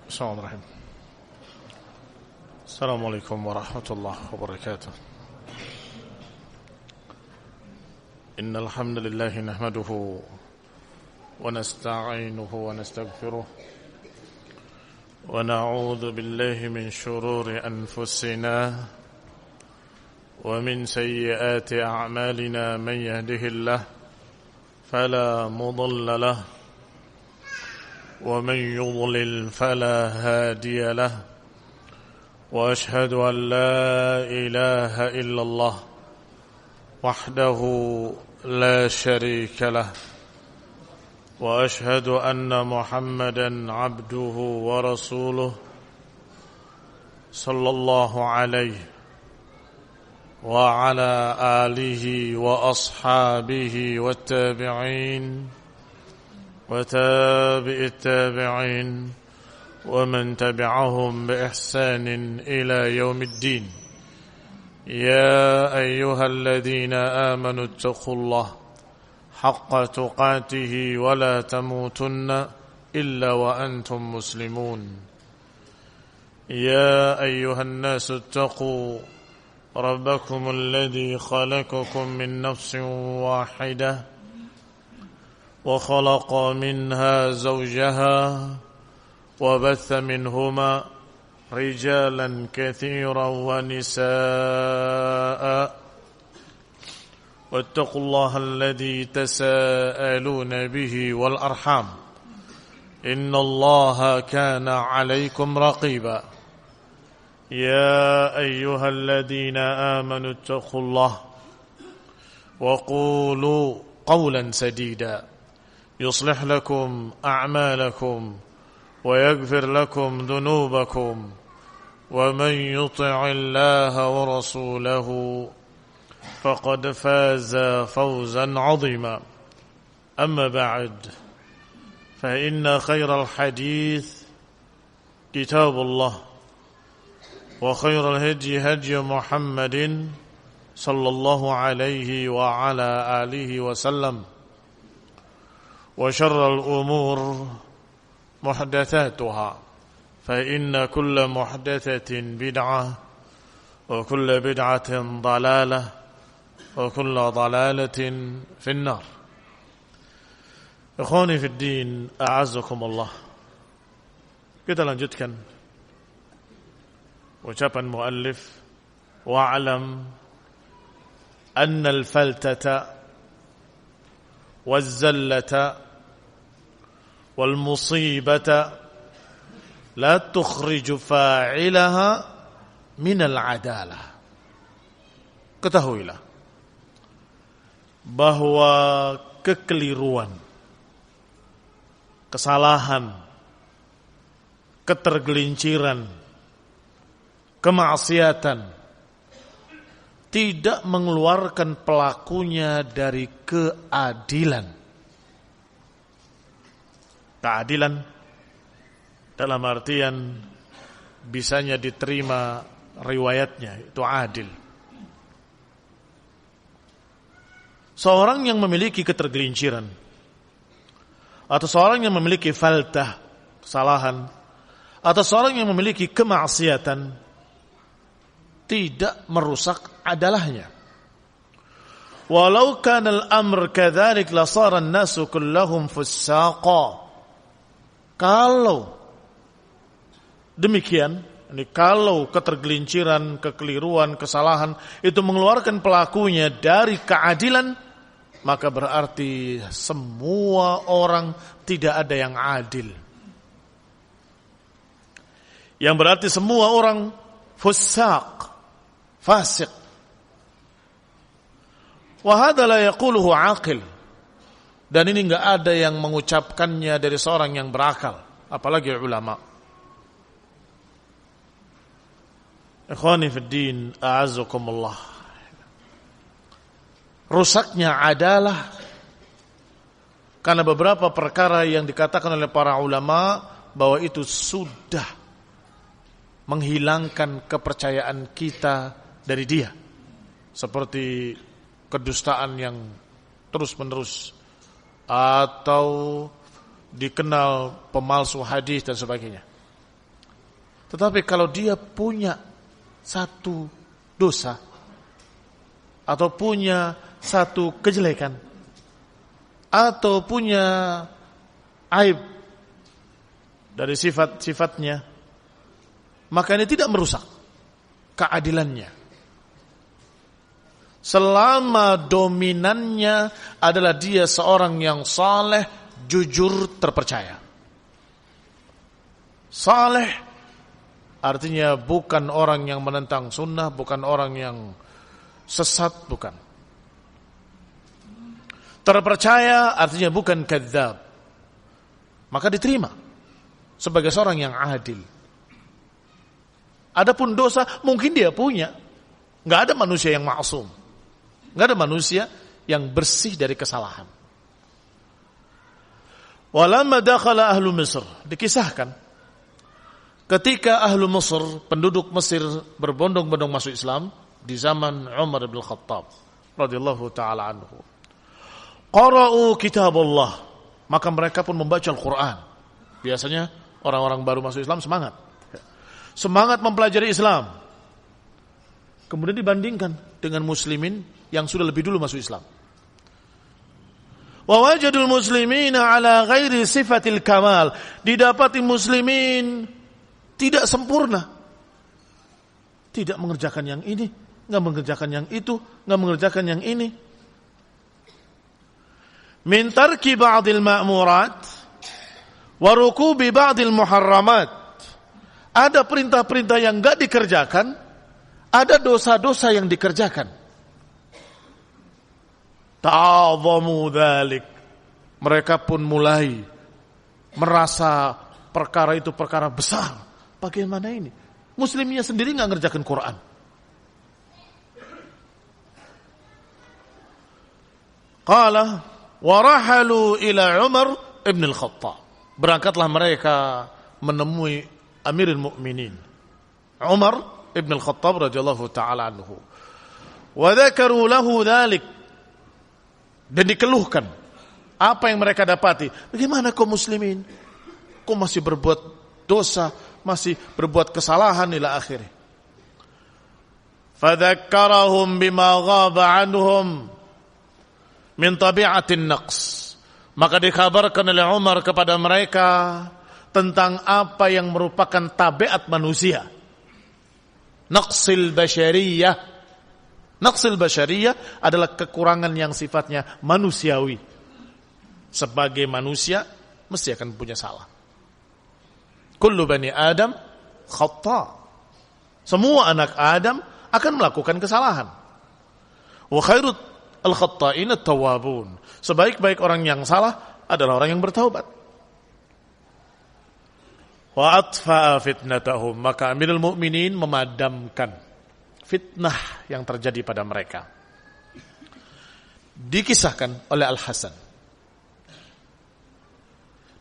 Bismillahirrahmanirrahim. Assalamualaikum warahmatullahi wabarakatuh. Innal hamdalillah nahmaduhu wa nasta'inuhu wa nastaghfiruh wa na'udzu billahi min shururi anfusina wa min sayyiati a'malina man yahdihillahu fala mudilla lahu ومن يضلل فلا هادي له وأشهد أن لا إله إلا الله وحده لا شريك له وأشهد أن محمدا عبده ورسوله صلى الله عليه وعلى آله وأصحابه والتابعين وتابع التابعين ومن تبعهم بإحسان إلى يوم الدين. يا أيها الذين آمنوا اتقوا الله حق تقاته ولا تموتن إلا وأنتم مسلمون. يا أيها الناس اتقوا ربكم الذي خلقكم من نفس واحدة وخلق منها زوجها وبث منهما رجالا كثيرا ونساء واتقوا الله الذي تساءلون به والأرحام إن الله كان عليكم رقيبا. يا أيها الذين آمنوا اتقوا الله وقولوا قولا سديدا يصلح لكم أعمالكم ويغفر لكم ذنوبكم ومن يطع الله ورسوله فقد فاز فوزا عظيما. أما بعد فإن خير الحديث كتاب الله وخير الهدي هدي محمد صلى الله عليه وعلى آله وسلم وشر الأمور محدثاتها فإن كل محدثة بدعة وكل بدعة ضلالة وكل ضلالة في النار. Ikhwani fi din, a'azzakumullah. Kita lanjutkan ucapan muallif, wa'lam anna al-faltata waz-zallata والمصيبة لا تخرج فاعلها من العدالة. Ketahuilah bahwa kekeliruan, kesalahan, ketergelinciran, kemaksiatan tidak mengeluarkan pelakunya dari keadilan. Keadilan dalam artian bisanya diterima riwayatnya, itu adil. Seorang yang memiliki ketergelinciran atau seorang yang memiliki faltah, kesalahan, atau seorang yang memiliki kemaksiatan tidak merusak adalahnya. Walau kana al-amr kadzalik la sara an-nasu kulluhum fussaqa. Kalau demikian, kalau ketergelinciran, kekeliruan, kesalahan itu mengeluarkan pelakunya dari keadilan, maka berarti semua orang tidak ada yang adil. Yang berarti semua orang fussaq, fasik. Wa hadza la yaquluhu aqil. Dan ini enggak ada yang mengucapkannya dari seorang yang berakal, apalagi ulama. Ikhwani fid din, a'azzakumullah. Rusaknya adalah karena beberapa perkara yang dikatakan oleh para ulama bahwa itu sudah menghilangkan kepercayaan kita dari dia. Seperti kedustaan yang terus-menerus, atau dikenal pemalsu hadis dan sebagainya. Tetapi kalau dia punya satu dosa atau punya satu kejelekan atau punya aib dari sifat-sifatnya, maka ini tidak merusak keadilannya selama dominannya adalah dia seorang yang saleh, jujur, terpercaya. Saleh artinya bukan orang yang menentang sunnah, bukan orang yang sesat, bukan. Terpercaya artinya bukan kadzab, maka diterima sebagai seorang yang adil. Adapun dosa mungkin dia punya. Nggak ada manusia yang maksum, nggak ada manusia yang bersih dari kesalahan. Walamma dakhala ahlu Mesir, dikisahkan ketika ahlu Mesir, penduduk Mesir berbondong-bondong masuk Islam di zaman Umar bin Khattab radhiyallahu taala anhu. Qara'u kitabullah, maka mereka pun membaca Al-Qur'an. Biasanya orang-orang baru masuk Islam semangat mempelajari Islam. Kemudian dibandingkan dengan muslimin yang sudah lebih dulu masuk Islam. Wa wajadul muslimina ala ghairi sifatil kamal, didapati muslimin tidak sempurna. Tidak mengerjakan yang ini, enggak mengerjakan yang itu, enggak mengerjakan yang ini. Min tarki ba'dil ma'murat wa rukubi ba'dil muharramat. Ada perintah-perintah yang enggak dikerjakan, ada dosa-dosa yang dikerjakan. Ta'adhamu dzalik. Mereka pun mulai merasa perkara itu perkara besar. Bagaimana ini? Muslimnya sendiri enggak ngerjakan Quran. Qala wa rahalu ila Umar ibn al-Khattab. Berangkatlah mereka menemui Amirul Mukminin Umar ibn al-Khattab radhiyallahu taala anhu. Wa dzakaru lahu dzalik, dan dikeluhkan apa yang mereka dapati. Bagaimana kau muslimin? Kau masih berbuat dosa, masih berbuat kesalahan ila akhirih. Fadzakkarahum bima ghaba anhum min tabi'atin naqs. Maka dikabarkan oleh Umar kepada mereka tentang apa yang merupakan tabiat manusia. Naqsil basyariyah. Naqsil basyariyah adalah kekurangan yang sifatnya manusiawi. Sebagai manusia mesti akan punya salah. Kullu bani Adam khata'. Semua anak Adam akan melakukan kesalahan. Wa khairut al-khatta'in at-tawwabun. Sebaik-baik orang yang salah adalah orang yang bertaubat. Wa atfa'a fitnatahum, maka Amirul Mukminin memadamkan fitnah yang terjadi pada mereka. Dikisahkan oleh Al-Hasan,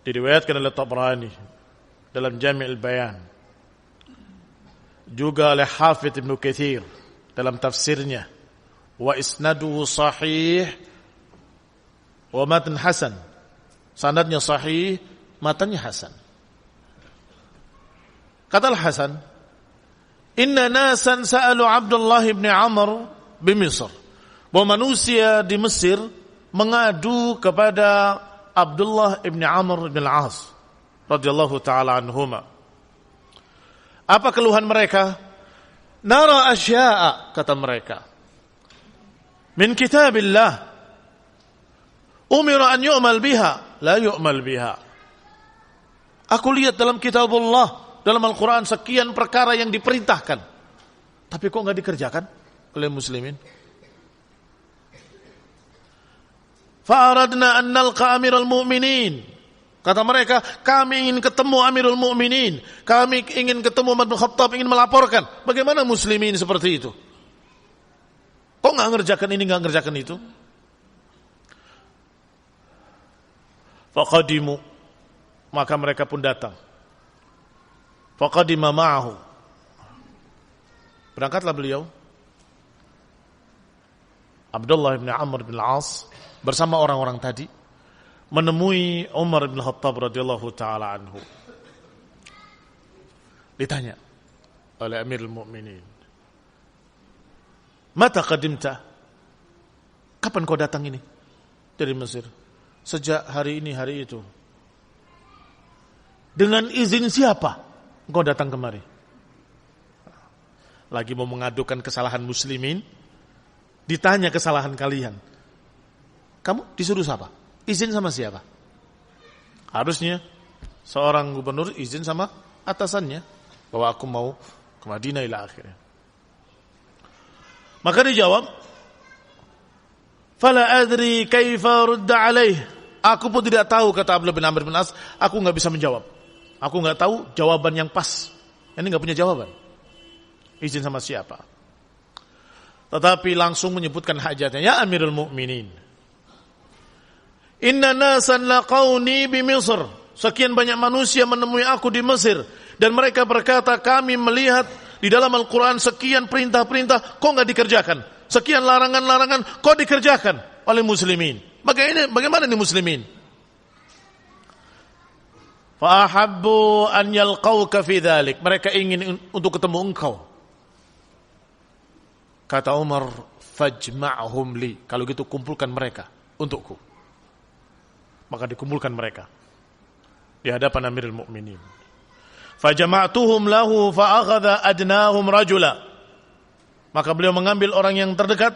diriwayatkan oleh Tabrani dalam Jami' al-Bayan, juga oleh Hafidz Ibnu Katsir dalam tafsirnya, wa isnaduhu sahih wa matan hasan. Sanadnya sahih, matanya hasan. Kata Al-Hasan, inna nasan sa'alu Abdullah ibn Amr bi Misr. Bahwa manusia di Mesir mengadu kepada Abdullah ibn Amr bin Al-As radhiyallahu ta'ala anhuma. Apa keluhan mereka? Nara asya'a, kata mereka, min kitabillah umira an yu'mal biha la yu'mal biha. Aku lihat dalam kitabullah, dalam Al-Quran sekian perkara yang diperintahkan, tapi kok enggak dikerjakan oleh muslimin. Fa'aradna an nalqa amiral mu'minin. Kata mereka, kami ingin ketemu Amirul Mukminin, kami ingin ketemu Umar bin Khattab, ingin melaporkan. Bagaimana muslimin seperti itu? Kok enggak ngerjakan ini, enggak ngerjakan itu? Faqadimu, maka mereka pun datang. Faqadima ma'ahu, berangkatlah beliau Abdullah bin Amr bin Al-As bersama orang-orang tadi menemui Umar bin Khattab radhiyallahu taala anhu. Ditanya oleh Amirul Mukminin, "Mata qadimta?" Kapan kau datang ini dari Mesir? Sejak hari ini, hari itu. Dengan izin siapa kau datang kemari? Lagi mau mengadukan kesalahan muslimin, ditanya kesalahan kalian. Kamu disuruh siapa? Izin sama siapa? Harusnya seorang gubernur izin sama atasannya bahwa aku mau ke Madinah ila akhirnya. Maka dijawab, "Fala adri kaifa rudda alaih." Aku pun tidak tahu, kata Abdullah bin Amr bin As, aku enggak bisa menjawab. Aku enggak tahu jawaban yang pas. Ini enggak punya jawaban. Izin sama siapa? Tetapi langsung menyebutkan hajatnya, "Ya Amirul Mukminin, inna nasan laqauni bi Misr." Sekian banyak manusia menemui aku di Mesir dan mereka berkata, kami melihat di dalam Al-Quran sekian perintah-perintah kok enggak dikerjakan, sekian larangan-larangan kok dikerjakan oleh muslimin. Bagaimana nih muslimin? Fa ahabbu an yalqauka fi dzalik. Mereka ingin untuk ketemu engkau. Kata Umar, fajma'hum li. Kalau gitu kumpulkan mereka untukku. Maka dikumpulkan mereka di hadapan Amirul Mukminin. Fajama'tuhum lahu fa akhadha adnahum rajula. Maka beliau mengambil orang yang terdekat,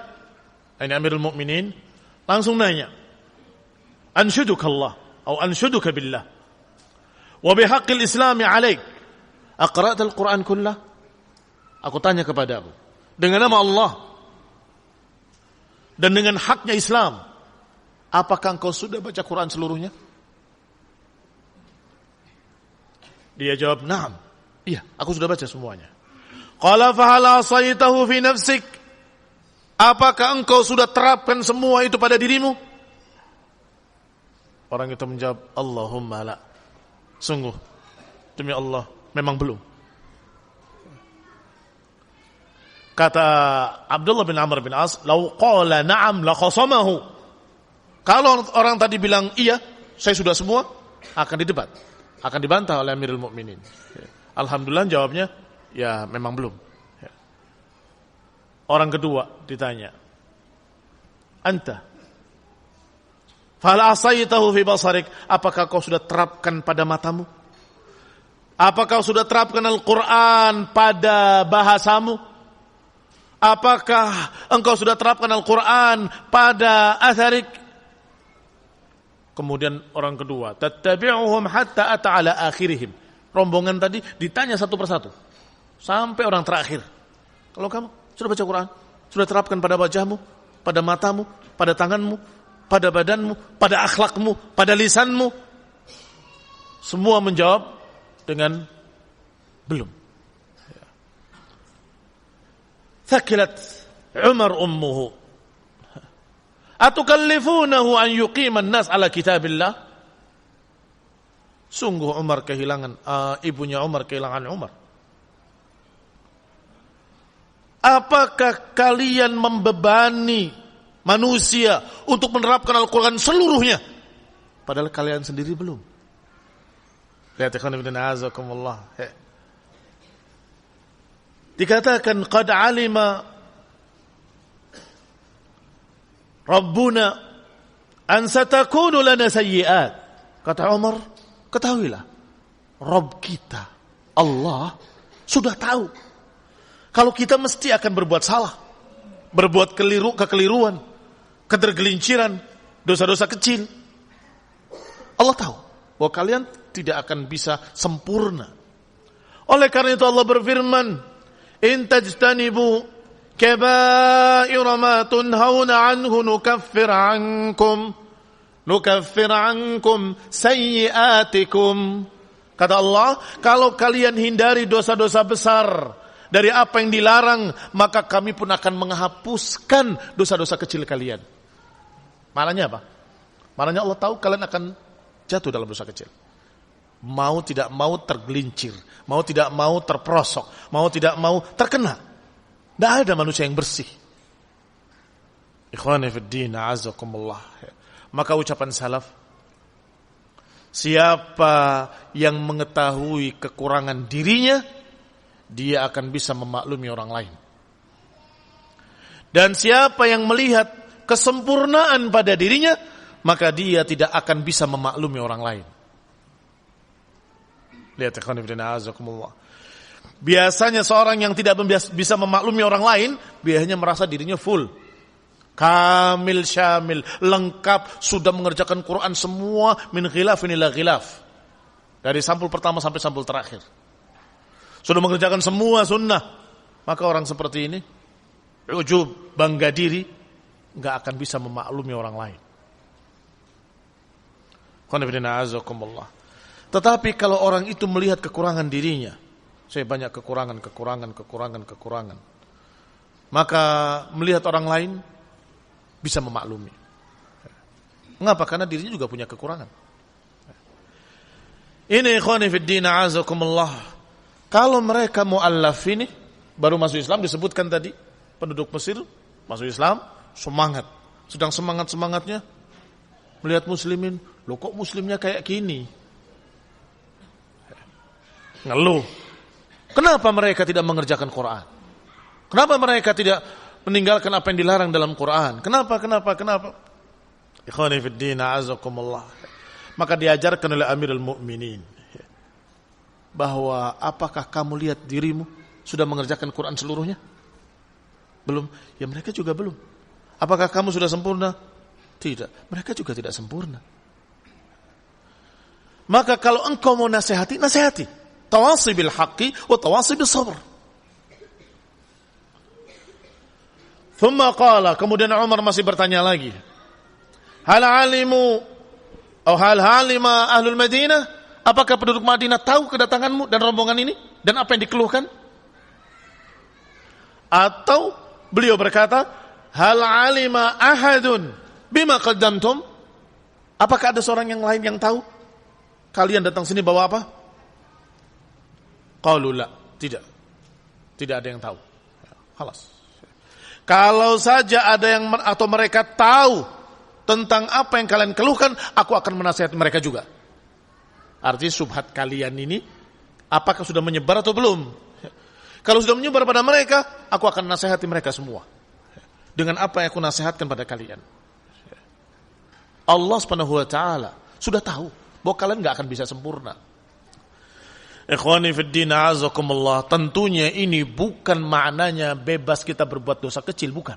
ini Amirul Mukminin, langsung nanya, "Anshuduka Allah atau anshuduka billah wa bihaqqil Islam 'alaik. Aqra'ta al-Qur'an kullah?" Aku tanya kepadamu, dengan nama Allah dan dengan haknya Islam, apakah engkau sudah baca Quran seluruhnya? Dia jawab, "Na'am." Iya, aku sudah baca semuanya. Qala fa hal asaitahu fi nafsik? Apakah engkau sudah terapkan semua itu pada dirimu? Orang itu menjawab, "Allahumma la." Sungguh, demi Allah, memang belum. Kata Abdullah bin Amr bin As, "Lau qala na'am la khasamahu." Kalau orang tadi bilang, "Iya, saya sudah semua," akan didebat, akan dibantah oleh Amirul Mukminin. Alhamdulillah jawabnya, ya memang belum. Orang kedua ditanya, "Anta fal asaitahu fi basarik?" Apakah kau sudah terapkan pada matamu? Apakah kau sudah terapkan Al-Quran pada bahasamu? Apakah engkau sudah terapkan Al-Quran pada atharik? Kemudian orang kedua, "Tattabi'uhum hatta ata ala akhirihim." Rombongan tadi ditanya satu persatu sampai orang terakhir. Kalau kamu sudah baca Quran, sudah terapkan pada wajahmu, pada matamu, pada tanganmu, pada badanmu, pada akhlakmu, pada lisanmu? Semua menjawab dengan belum. Thakilat Umar ummuhu atukallifunahu an yuqima an-nas ala kitabillah. Sungguh Umar kehilangan, ibunya Umar kehilangan Umar. Apakah kalian membebani manusia untuk menerapkan Al-Quran seluruhnya, padahal kalian sendiri belum? Lihat ikhwan fillah, azakumullah. Dikatakan qad alima Rabbuna an satakunu lana sayyi'at. Kata Umar, ketahuilah, Rabb kita, Allah, sudah tahu kalau kita mesti akan berbuat salah, berbuat kekeliruan, ketergelinciran, dosa-dosa kecil. Allah tahu bahwa kalian tidak akan bisa sempurna. Oleh karena itu Allah berfirman, "In tajtanibu kaba'ira ma tunhauna anhu nukaffir ankum sayyi'atikum." Kata Allah, kalau kalian hindari dosa-dosa besar dari apa yang dilarang, maka kami pun akan menghapuskan dosa-dosa kecil kalian. Maknanya apa? Maknanya Allah tahu kalian akan jatuh dalam dosa kecil. Mau tidak mau tergelincir, mau tidak mau terperosok, mau tidak mau terkena. Tidak ada manusia yang bersih. Ikhwani fid din, a'azzakumullah. Maka ucapan salaf, siapa yang mengetahui kekurangan dirinya, dia akan bisa memaklumi orang lain. Dan siapa yang melihat kesempurnaan pada dirinya, maka dia tidak akan bisa memaklumi orang lain. Lihat ikhwan fillah azakumullah. Biasanya seorang yang tidak bisa memaklumi orang lain, biasanya merasa dirinya full, kamil, syamil, lengkap, sudah mengerjakan Quran semua, min khilafin ila khilaf. Dari sampul pertama sampai sampul terakhir. Sudah mengerjakan semua sunnah. Maka orang seperti ini, ujub, bangga diri, nggak akan bisa memaklumi orang lain. Tetapi kalau orang itu melihat kekurangan dirinya, saya banyak kekurangan, maka melihat orang lain bisa memaklumi. Mengapa? Karena dirinya juga punya kekurangan. Ini ikhwani fid din a'azakumullah. Kalau mereka mu'allaf ini baru masuk Islam, disebutkan tadi penduduk Mesir masuk Islam, semangat. Sedang semangat-semangatnya melihat muslimin, loh kok muslimnya kayak gini? Ngeluh. Kenapa mereka tidak mengerjakan Quran? Kenapa mereka tidak meninggalkan apa yang dilarang dalam Quran? Kenapa? Ikhwani fid din a'azakumullah. Maka diajarkan oleh Amirul Mukminin bahwa apakah kamu lihat dirimu sudah mengerjakan Quran seluruhnya? Belum. Ya mereka juga belum. Apakah kamu sudah sempurna? Tidak. Mereka juga tidak sempurna. Maka kalau engkau mau nasihati, nasihati. Tawasi bil haqqi wa tawasi bis sabr. Thumma qala, kemudian Umar masih bertanya lagi. Hal alimu atau hal halima ahlul Madinah? Apakah penduduk Madinah tahu kedatanganmu dan rombongan ini dan apa yang dikeluhkan? Atau beliau berkata, hal alima ahadun bima qaddamtum? Apakah ada seorang yang lain yang tahu kalian datang sini bawa apa? Qalu la, tidak. Tidak ada yang tahu. Halas. Kalau saja ada yang atau mereka tahu tentang apa yang kalian keluhkan, aku akan menasihati mereka juga. Artinya subhat kalian ini apakah sudah menyebar atau belum? Kalau sudah menyebar pada mereka, aku akan nasihati mereka semua. Dengan apa yang aku nasihatkan pada kalian. Allah Subhanahu wa taala sudah tahu bahwa kalian enggak akan bisa sempurna. Ikhwani fid din a'azakumullah, tentunya ini bukan maknanya bebas kita berbuat dosa kecil, bukan.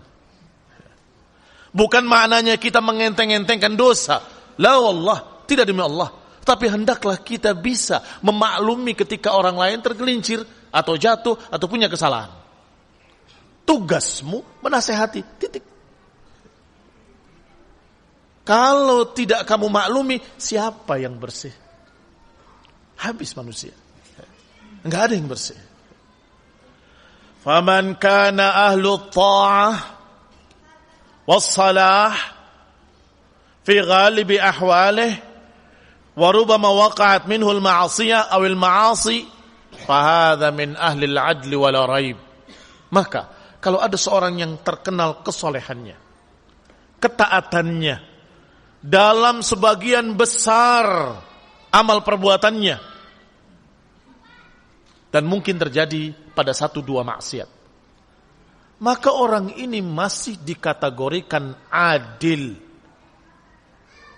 Bukan maknanya kita mengenteng-entengkan dosa. La wallah, tidak demi Allah. Tapi hendaklah kita bisa memaklumi ketika orang lain tergelincir atau jatuh atau punya kesalahan. Tugasmu menasehati, titik. Kalau tidak kamu maklumi, siapa yang bersih? Habis manusia. Enggak ada yang bersih. Faman kana ahlu ta'ah was-salah fi ghalibi ahwalih wa rubama waqa'at minhu al-ma'asiyah aw al-ma'asi fa hadha min ahli al-'adl wa la raib. Maka kalau ada seorang yang terkenal kesolehannya, ketaatannya dalam sebagian besar amal perbuatannya, dan mungkin terjadi pada 1-2 maksiat, maka orang ini masih dikategorikan adil,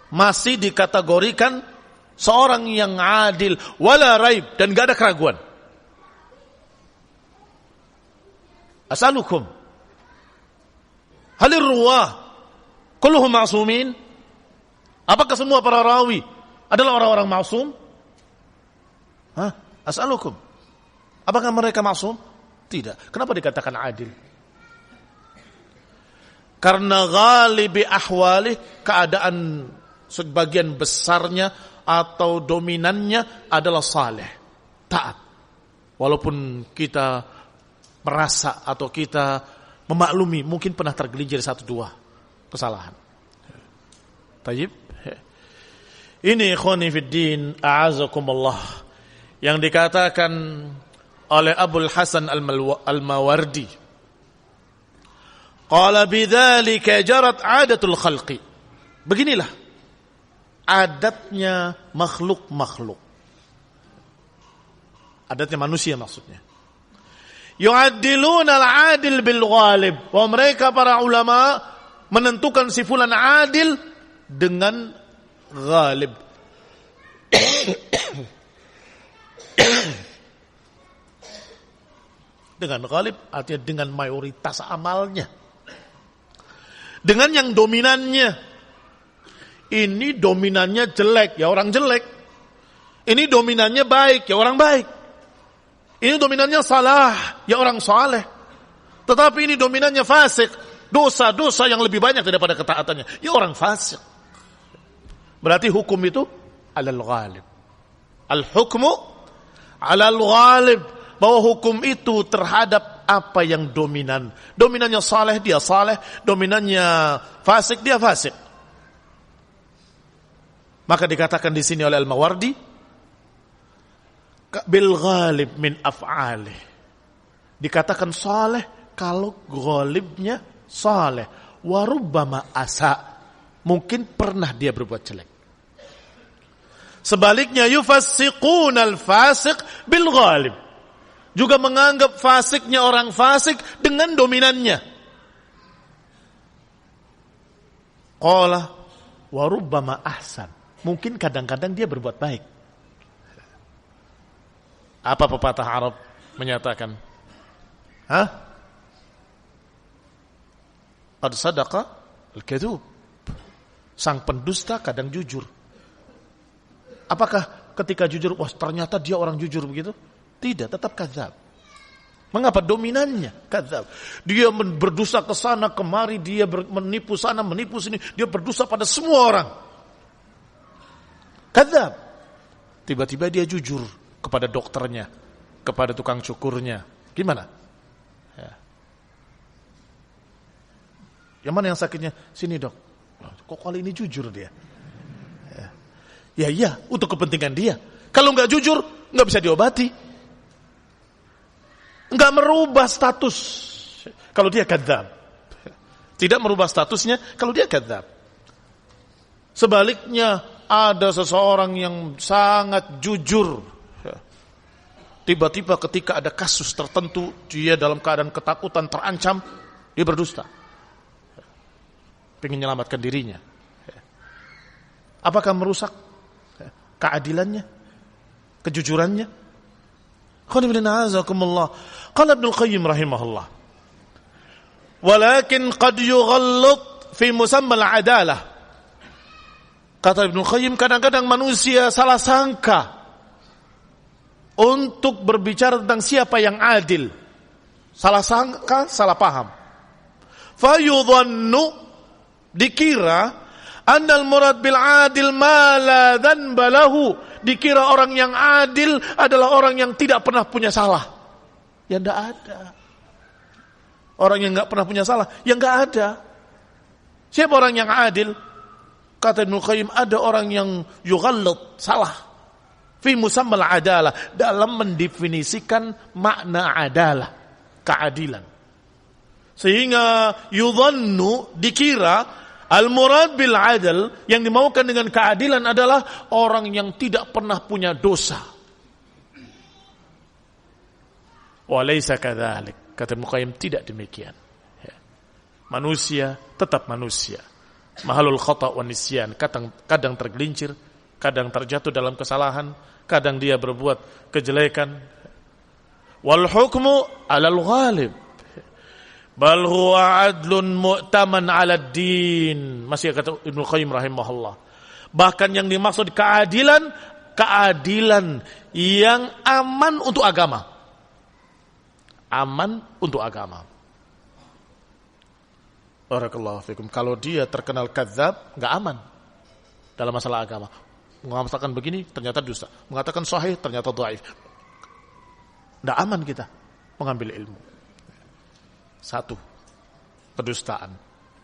masih dikategorikan seorang yang adil, wala raib, dan gak ada keraguan. As'alukum halir ruwah kulluhum ma'sumin? Apakah semua para rawi adalah orang-orang maksum? As'alukum, apakah mereka maksum? Tidak. Kenapa dikatakan adil? Karena ghalibi ahwalih, keadaan sebagian besarnya atau dominannya adalah saleh, taat. Walaupun kita merasa atau kita memaklumi mungkin pernah tergelincir 1-2 kesalahan. Tayyib. Ini ikhwani fid din a'azakumullah yang dikatakan oleh Abul Hasan Al-Mawardi. Qala bidzalika jarat 'adatul khalqi. Beginilah adatnya makhluk-makhluk. Adatnya manusia maksudnya. yu'addiluna al-'adil bil ghalib. Bahwa mereka para ulama menentukan si fulan adil dengan ghalib. Dengan ghalib artinya dengan mayoritas amalnya. Dengan yang dominannya. Ini dominannya jelek, ya orang jelek. Ini dominannya baik, ya orang baik. Ini dominannya salah, ya orang saleh. Tetapi ini dominannya fasik, dosa-dosa yang lebih banyak daripada ketaatannya, ya orang fasik. Berarti hukum itu alal ghalib. Al-hukmu alal ghalib. Bahwa hukum itu terhadap apa yang dominan. Dominannya saleh, dia saleh. Dominannya fasik, dia fasik. Maka dikatakan di sini oleh Al-Mawardi, bil ghalib min af'alih. Dikatakan saleh kalau ghalibnya saleh. Warubbama asa. Mungkin pernah dia berbuat jelek. Sebaliknya yufassiqun al-fasiq bil ghalib. Juga menganggap fasiknya orang fasik dengan dominannya. Qala wa rubbama ahsan. Mungkin kadang-kadang dia berbuat baik. Apa pepatah Arab menyatakan? Qad sadaqa al-kadhub. Sang pendusta kadang jujur. Apakah ketika jujur, wah ternyata dia orang jujur begitu? Tidak, tetap kadzab. Mengapa? Dominannya kadzab. Dia berdosa ke sana kemari, dia menipu sana, menipu sini, dia berdosa pada semua orang. Kadzab. Tiba-tiba dia jujur kepada dokternya, kepada tukang cukurnya. Gimana? Ya. Yang mana yang sakitnya? Sini dok. Kok kali ini jujur dia? Ya iya, untuk kepentingan dia. Kalau nggak jujur, nggak bisa diobati. Nggak merubah status kalau dia kadzab. Tidak merubah statusnya kalau dia kadzab. Sebaliknya ada seseorang yang sangat jujur. Tiba-tiba ketika ada kasus tertentu, dia dalam keadaan ketakutan, terancam, dia berdusta. Pengen menyelamatkan dirinya. Apakah merusak keadilannya? Kejujurannya? Qala Ibnu Qayyim rahimahullah. Walakin qad yughallat fi musamma al-adalah. Kata Ibnu Qayyim, kadang-kadang manusia salah sangka untuk berbicara tentang siapa yang adil. Salah sangka, salah paham. Fayudhannu, dikira annal murad bil adil ma la dhanba lahu. Dikira orang yang adil adalah orang yang tidak pernah punya salah. Ya enggak ada. Orang yang enggak pernah punya salah, ya enggak ada. Siapa orang yang adil? Kata Ibnu Qayyim, ada orang yang yughallat, salah. Fi musammal adalah, dalam mendefinisikan makna adalah, keadilan. Sehingga yudhannu, dikira al-murad bil adl, yang dimaukan dengan keadilan adalah orang yang tidak pernah punya dosa. Walaysa kadzalik. Kata Ibnu Qayyim, tidak demikian. Manusia tetap manusia. Mahalul khata' wan nisyan, kadang tergelincir, kadang terjatuh dalam kesalahan, kadang dia berbuat kejelekan. Wal hukmu 'alal ghalib. Bal huwa adlun mu'taman 'ala ad-din. Masih kata Ibnu Qayyim rahimahullah. Bahkan yang dimaksud keadilan, keadilan yang aman untuk agama. Aman untuk agama. Barakallahu fikum. Kalau dia terkenal kadzab, enggak aman dalam masalah agama. Mengatakan begini, ternyata dusta. Mengatakan sahih, ternyata dhaif. Enggak aman kita mengambil ilmu. Satu, kedustaan.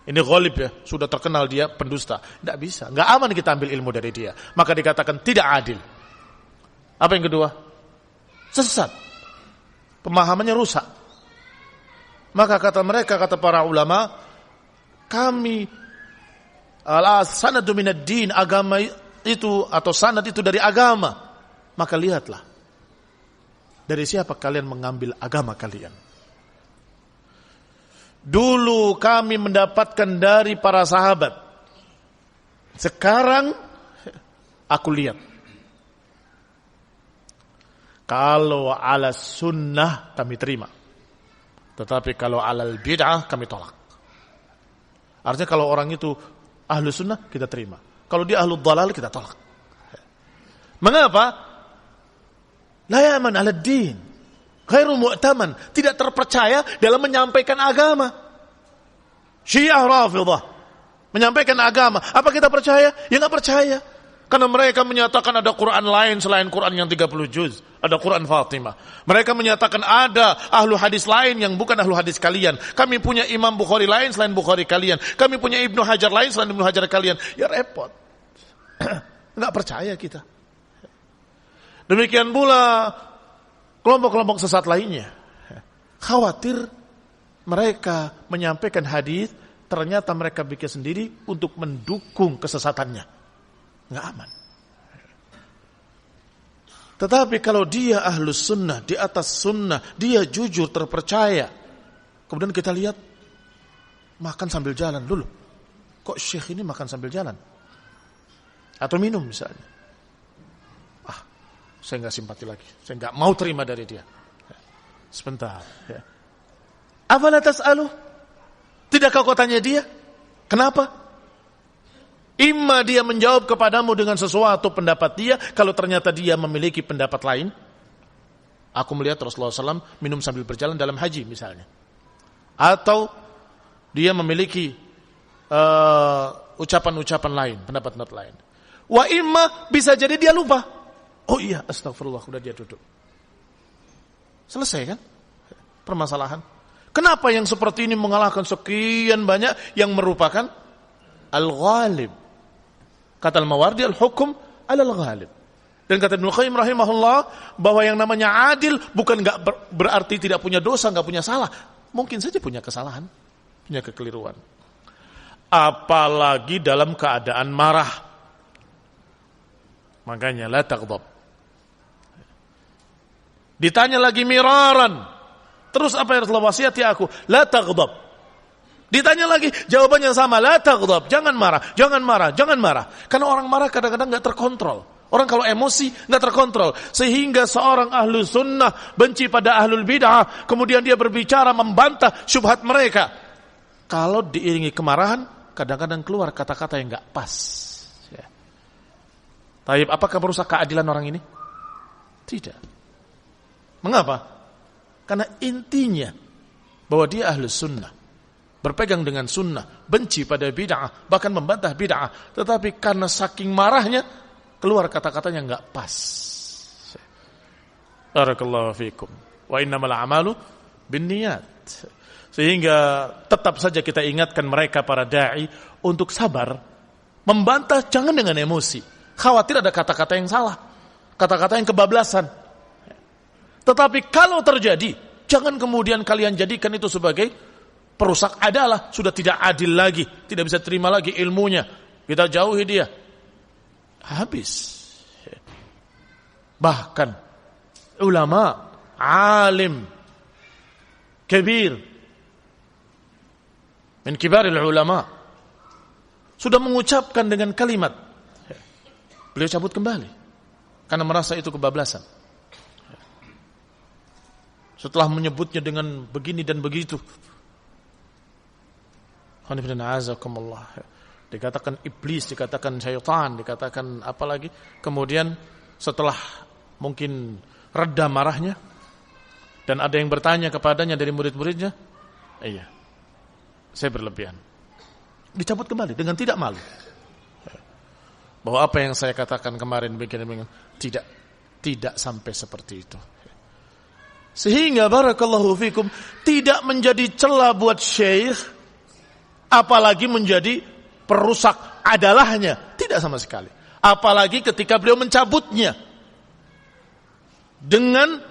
Ini ghalib ya, sudah terkenal dia pendusta. Tidak bisa, nggak aman kita ambil ilmu dari dia. Maka dikatakan tidak adil. Apa yang kedua? Sesat. Pemahamannya rusak. Maka kata mereka, kata para ulama, kami sanadu minad din, agama itu atau sanad itu dari agama. Maka lihatlah Dari siapa kalian mengambil agama kalian? Dulu kami mendapatkan dari para sahabat. Sekarang aku lihat. Kalau ala sunnah kami terima. Tetapi kalau alal bid'ah kami tolak. Artinya kalau orang itu ahlu sunnah kita terima. Kalau dia ahlu dhalal kita tolak. Mengapa? La yaman ala din. Ghairu mu'taman. Tidak terpercaya dalam menyampaikan agama. Syiah Rafidah menyampaikan agama. Apa kita percaya? Ya nggak percaya. Karena mereka menyatakan ada Quran lain selain Quran yang 30 juz. Ada Quran Fatimah. Mereka menyatakan ada ahlu hadis lain yang bukan ahlu hadis kalian. Kami punya Imam Bukhari lain selain Bukhari kalian. Kami punya Ibnu Hajar lain selain Ibnu Hajar kalian. Ya repot. Nggak percaya kita. Demikian pula kelompok-kelompok sesat lainnya. Khawatir mereka menyampaikan hadis, ternyata mereka bikin sendiri untuk mendukung kesesatannya. Nggak aman. Tetapi kalau dia ahlus sunnah, di atas sunnah, dia jujur, terpercaya. Kemudian kita lihat, makan sambil jalan dulu. Kok syekh ini makan sambil jalan? Atau minum misalnya. Saya nggak simpati lagi. Saya nggak mau terima dari dia. Sebentar. Afala tas'aluh? Tidakkah kau tanya dia? Kenapa? Imma dia menjawab kepadamu dengan sesuatu pendapat dia, kalau ternyata dia memiliki pendapat lain. Aku melihat Rasulullah SAW minum sambil berjalan dalam haji misalnya. Atau dia memiliki ucapan-ucapan lain, pendapat-pendapat lain. Wa imma bisa jadi dia lupa. Oh iya, astagfirullah, udah dia duduk. Selesai kan permasalahan. Kenapa yang seperti ini mengalahkan sekian banyak yang merupakan al-ghalib? Kata Al-Mawardi, al-hukum al-ghalib. Dan kata Ibnu Qayyim rahimahullah, bahwa yang namanya adil bukan enggak berarti tidak punya dosa, enggak punya salah. Mungkin saja punya kesalahan, punya kekeliruan. Apalagi dalam keadaan marah. Makanya la taghdab. Ditanya lagi miraran. Terus apa yang Rasulullah wasiati aku? La taghdab. Ditanya lagi, jawabannya sama, la taghdab, jangan marah, jangan marah, jangan marah. Karena orang marah kadang-kadang enggak terkontrol. Orang kalau emosi enggak terkontrol, sehingga seorang ahlu sunnah benci pada ahlul bid'ah, kemudian dia berbicara membantah syubhat mereka. Kalau diiringi kemarahan, kadang-kadang keluar kata-kata yang enggak pas. Ya. Tapi apakah merusak keadilan orang ini? Tidak. Mengapa? Karena intinya bahwa dia ahlu sunnah, berpegang dengan sunnah, benci pada bid'ah, bahkan membantah bid'ah. Tetapi karena saking marahnya, keluar kata-katanya enggak pas. Barakallahu fikum. Wa innamal a'malu binniyat. Sehingga tetap saja kita ingatkan mereka para da'i untuk sabar, membantah jangan dengan emosi. Khawatir ada kata-kata yang salah, kata-kata yang kebablasan. Tetapi kalau terjadi, jangan kemudian kalian jadikan itu sebagai perusak adalah, sudah tidak adil lagi, tidak bisa terima lagi ilmunya, kita jauhi dia, habis. Bahkan ulama, alim kabir min kibaril ulama sudah mengucapkan dengan kalimat, beliau cabut kembali karena merasa itu kebablasan. Setelah menyebutnya dengan begini dan begitu, dikatakan iblis, dikatakan syaitan, dikatakan apa lagi. Kemudian setelah mungkin reda marahnya, dan ada yang bertanya kepadanya dari murid-muridnya, iya, saya berlebihan. Dicabut kembali dengan tidak malu. Bahwa apa yang saya katakan kemarin begini, tidak sampai seperti itu. Sehingga barakallahu fikum, tidak menjadi celah buat syekh, apalagi menjadi perusak adalahnya, tidak sama sekali. Apalagi ketika beliau mencabutnya dengan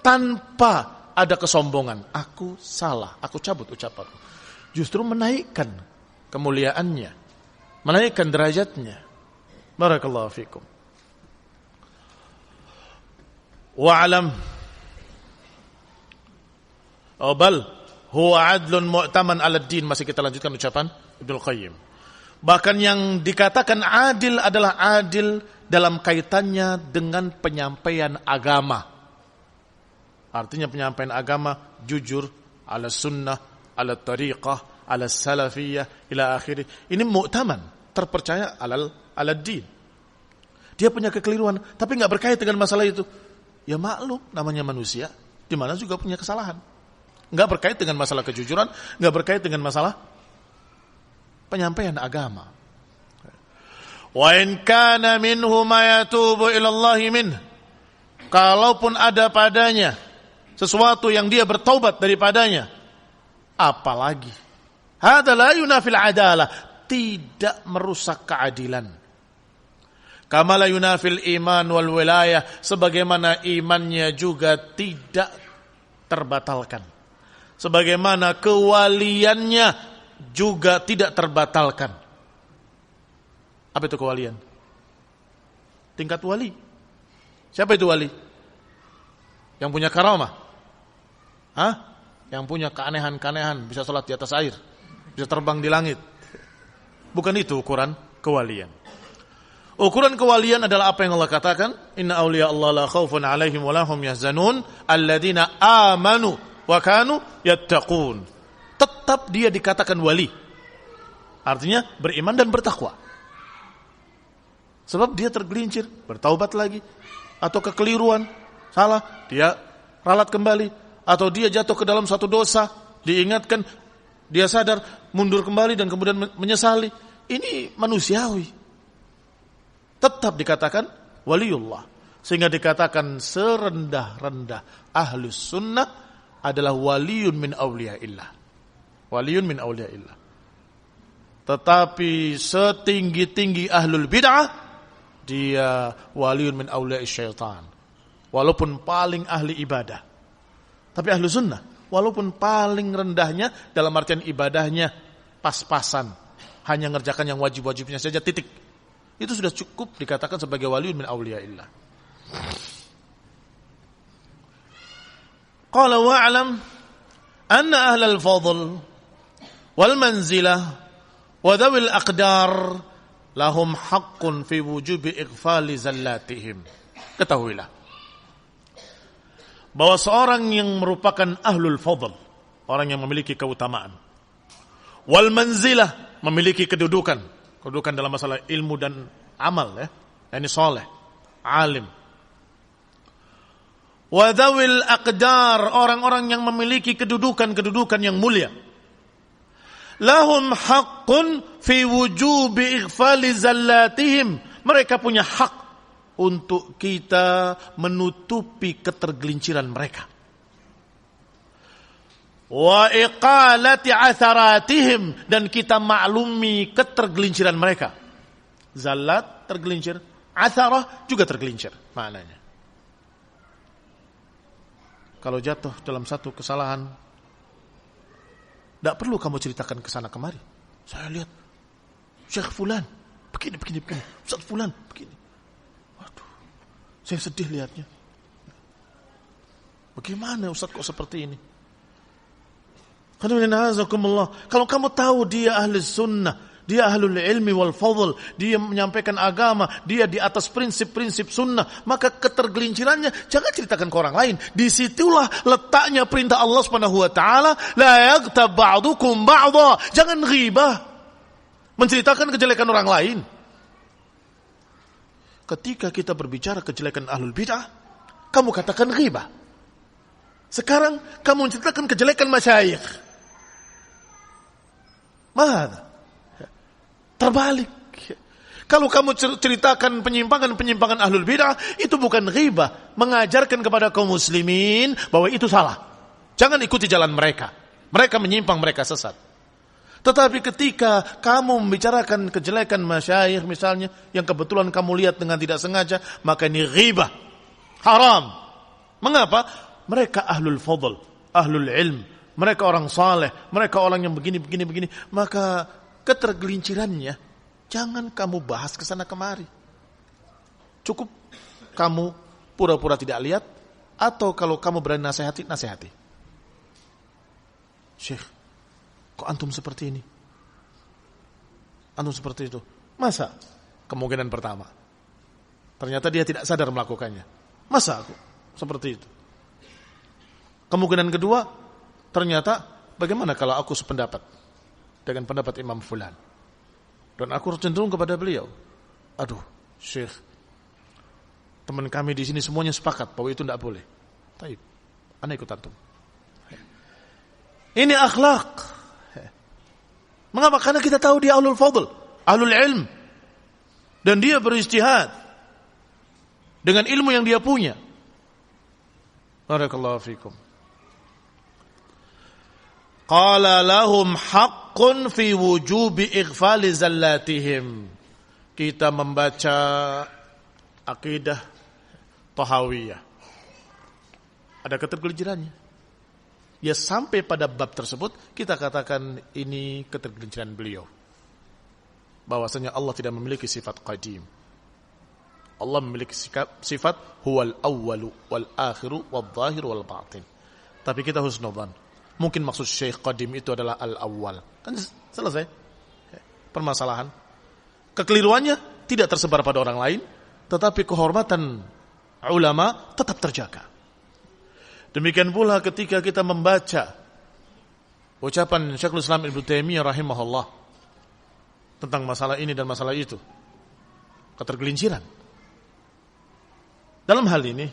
tanpa ada kesombongan. Aku salah, aku cabut ucapanku. Justru menaikkan kemuliaannya, menaikkan derajatnya. Barakallahu fikum. Wa'alam Bal huwa adlun mu'taman 'ala din. Masih kita lanjutkan ucapan Ibnu Qayyim. Bahkan yang dikatakan adil adalah adil dalam kaitannya dengan penyampaian agama. Artinya penyampaian agama jujur, ala sunnah, ala tariqah, ala salafiyah, ila akhirih. Ini mu'taman, terpercaya ala din. Dia punya kekeliruan, tapi nggak berkait dengan masalah itu. Ya maklum, namanya manusia, di mana juga punya kesalahan. Nggak berkait dengan masalah kejujuran, nggak berkait dengan masalah penyampaian agama. Wa in kana minhu ma yatubu ila Allah min. Kalaupun ada padanya sesuatu yang dia bertaubat daripadanya, apalagi hada la yunafil adalah, tidak merusak keadilan. Kama la yunafil iman wal wilayah, sebagaimana imannya juga tidak terbatalkan. Sebagaimana kewaliannya juga tidak terbatalkan. Apa itu kewalian? Tingkat wali. Siapa itu wali? Yang punya karamah. Yang punya keanehan-keanehan, bisa sholat di atas air, bisa terbang di langit. Bukan itu ukuran kewalian. Ukuran kewalian adalah apa yang Allah katakan, inna awliya Allah la khawfun alaihim wa lahum yahzanun alladzina amanu wa kanu yattaqun. Tetap dia dikatakan wali. Artinya beriman dan bertakwa. Sebab dia tergelincir, bertaubat lagi, atau kekeliruan, salah, dia ralat kembali, atau dia jatuh ke dalam suatu dosa, diingatkan, dia sadar, mundur kembali dan kemudian menyesali. Ini manusiawi. Tetap dikatakan waliullah. Sehingga dikatakan serendah-rendah ahlus sunnah adalah waliyun min awliyaillah. Waliyun min awliyaillah. Tetapi setinggi-tinggi ahlul bid'ah, dia waliyun min awliyais syaitan. Walaupun paling ahli ibadah. Tapi ahlu sunnah, walaupun paling rendahnya dalam artian ibadahnya pas-pasan, hanya ngerjakan yang wajib-wajibnya saja, titik. Itu sudah cukup dikatakan sebagai waliun min awliyaillah. Qala wa'lam anna ahlal fadl wal manzilah wa dhawil aqdar lahum haqqun fi wujubi ighfali zallatihim. Ketahuilah bahwa seorang yang merupakan ahlul fadl, orang yang memiliki keutamaan, wal manzilah, memiliki kedudukan dalam masalah ilmu dan amal, ini soleh, alim. Wa dhawil aqdar, orang-orang yang memiliki kedudukan yang mulia. Lahum haqqun fi wujubi ighfali zallatihim. Mereka punya hak untuk kita menutupi ketergelinciran mereka. Wa iqalati atharatihim, dan kita maklumi ketergelinciran mereka. Zallat tergelincir, atharah juga tergelincir maknanya. Kalau jatuh dalam satu kesalahan, tidak perlu kamu ceritakan ke sana kemari. Saya lihat Syekh Fulan begini, Ustaz Fulan begini. Waduh, saya sedih lihatnya. Bagaimana Ustaz kok seperti ini? Kalau kamu tahu dia ahli sunnah, dia ahlul ilmi wal fadl, dia menyampaikan agama, dia di atas prinsip-prinsip sunnah, maka ketergelincirannya jangan ceritakan ke orang lain. Disitulah letaknya perintah Allah Subhanahu wa taala, la yaghtab ba'dukum ba'dha. Jangan ghibah, menceritakan kejelekan orang lain. Ketika kita berbicara kejelekan ahlul bid'ah, kamu katakan ghibah. Sekarang kamu menceritakan kejelekan masyayikh. Mana? Terbalik. Kalau kamu ceritakan penyimpangan ahlul bid'ah, itu bukan ghibah, mengajarkan kepada kaum muslimin bahwa itu salah. Jangan ikuti jalan mereka. Mereka menyimpang, mereka sesat. Tetapi ketika kamu membicarakan kejelekan masyayikh misalnya, yang kebetulan kamu lihat dengan tidak sengaja, maka ini ghibah. Haram. Mengapa? Mereka ahlul fadl, ahlul ilm, mereka orang saleh, mereka orang yang begini. Maka ketergelincirannya jangan kamu bahas ke sana kemari. Cukup kamu pura-pura tidak lihat, atau kalau kamu berani nasihati. Syekh, kok antum seperti ini? Antum seperti itu. Masa? Kemungkinan pertama. Ternyata dia tidak sadar melakukannya. Masa aku seperti itu? Kemungkinan kedua, ternyata bagaimana kalau aku sependapat dengan pendapat Imam Fulan? Dan aku cenderung kepada beliau. Aduh, Syekh, teman kami di sini semuanya sepakat bahwa itu tidak boleh. Taib, ana ikut antum. Ini akhlak. Mengapa? Karena kita tahu dia ahlul fadl, ahlul ilm. Dan dia berijtihad dengan ilmu yang dia punya. Barakallahu fikum. Qala lahum haqqun fi wujubi ighfali zallatihim. Kita membaca akidah Tahawiyah. Ada ketergelincirannya. Ya sampai pada bab tersebut kita katakan ini ketergelinciran beliau. Bahwasanya Allah tidak memiliki sifat qadim. Allah memiliki sifat huwal awwalu wal akhiru wal zahiru wal batin. Tapi kita husnudzan. Mungkin maksud Syekh qadim itu adalah al-awwal. Kan selesai permasalahan. Kekeliruannya tidak tersebar pada orang lain, tetapi kehormatan ulama tetap terjaga. Demikian pula ketika kita membaca ucapan Syekhul Islam Ibnu Taimiyah rahimahullah tentang masalah ini dan masalah itu, ketergelinciran. Dalam hal ini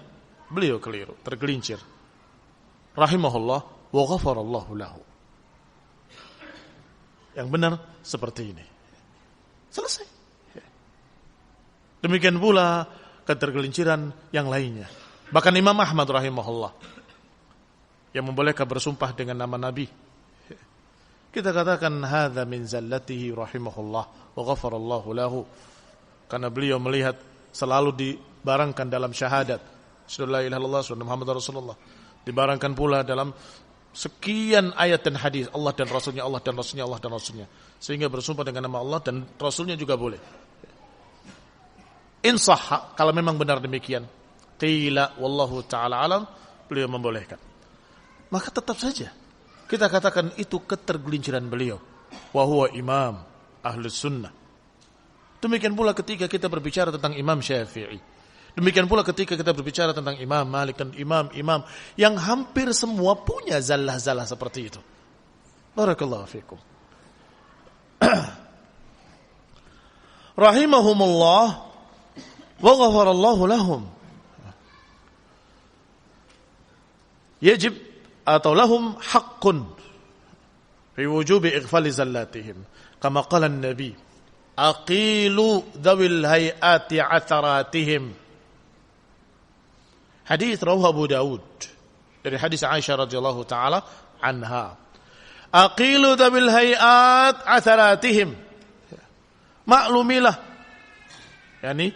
beliau keliru, tergelincir. Rahimahullah wa ghafarallahu lahu. Yang benar seperti ini. Selesai. Demikian pula ketergelinciran yang lainnya. Bahkan Imam Ahmad rahimahullah yang membolehkan bersumpah dengan nama Nabi. Kita katakan hadza min zallatihi rahimahullah wa ghafarallahu lahu. Karena beliau melihat selalu dibarangkan dalam syahadat asyhadu la ilaha illallah wa Muhammad Rasulullah. Dibarangkan pula dalam sekian ayat dan hadis Allah dan Rasulnya, Allah dan Rasulnya, Allah dan Rasulnya. Sehingga bersumpah dengan nama Allah dan Rasulnya juga boleh. Insah kalau memang benar demikian. Qila wallahu ta'ala alam, beliau membolehkan. Maka tetap saja kita katakan itu ketergelinciran beliau. Wa huwa imam ahlus sunnah. Demikian pula ketika kita berbicara tentang Imam Syafi'i. Demikian pula ketika kita berbicara tentang Imam Malik dan imam-imam yang hampir semua punya zallah-zallah seperti itu. Barakallahu fikum. Rahimahumullah wa ghafarallahu lahum. Yajib atau lahum haqqun fi wujubi ighfali zallatihim. Kama qala an-nabi, aqilu dhawil hayati atharatihim. Hadis rawahu Abu Daud dari hadis Aisyah radhiyallahu taala anha. Aqilu dhabil hayat atharatihim. Maklumilah. Yani